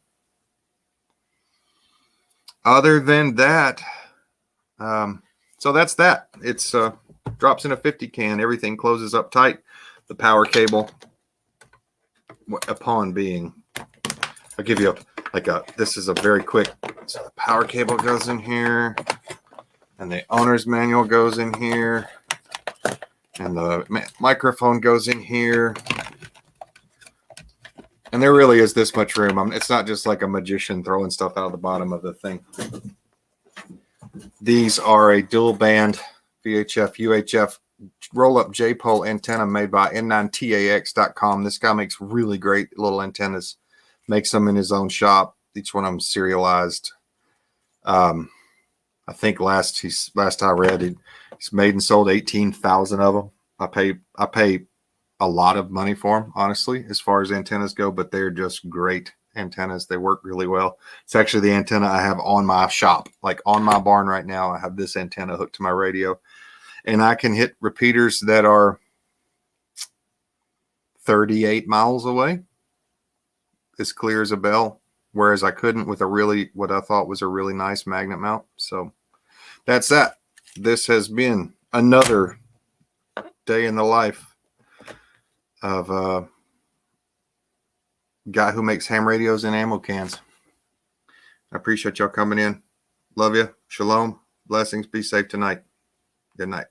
Other than that, so that's that. It's drops in a 50 can. Everything closes up tight. The power cable, upon being, I'll give you this is a very quick. So the power cable goes in here, and the owner's manual goes in here, and the microphone goes in here. And there really is this much room. It's not just like a magician throwing stuff out of the bottom of the thing. These are a dual band VHF, UHF roll-up J-pole antenna made by N9TAX.com. This guy makes really great little antennas. Makes them in his own shop. Each one of them serialized. I think last I read, he's made and sold 18,000 of them. I pay a lot of money for them, honestly, as far as antennas go, but they're just great antennas. They work really well. It's actually the antenna I have on my shop, like on my barn right now. I have this antenna hooked to my radio, and I can hit repeaters that are 38 miles away as clear as a bell, whereas I couldn't with what I thought was a really nice magnet mount. So that's that. This has been another day in the life of a guy who makes ham radios and ammo cans. I appreciate y'all coming in. Love you. Shalom. Blessings. Be safe tonight. Good night.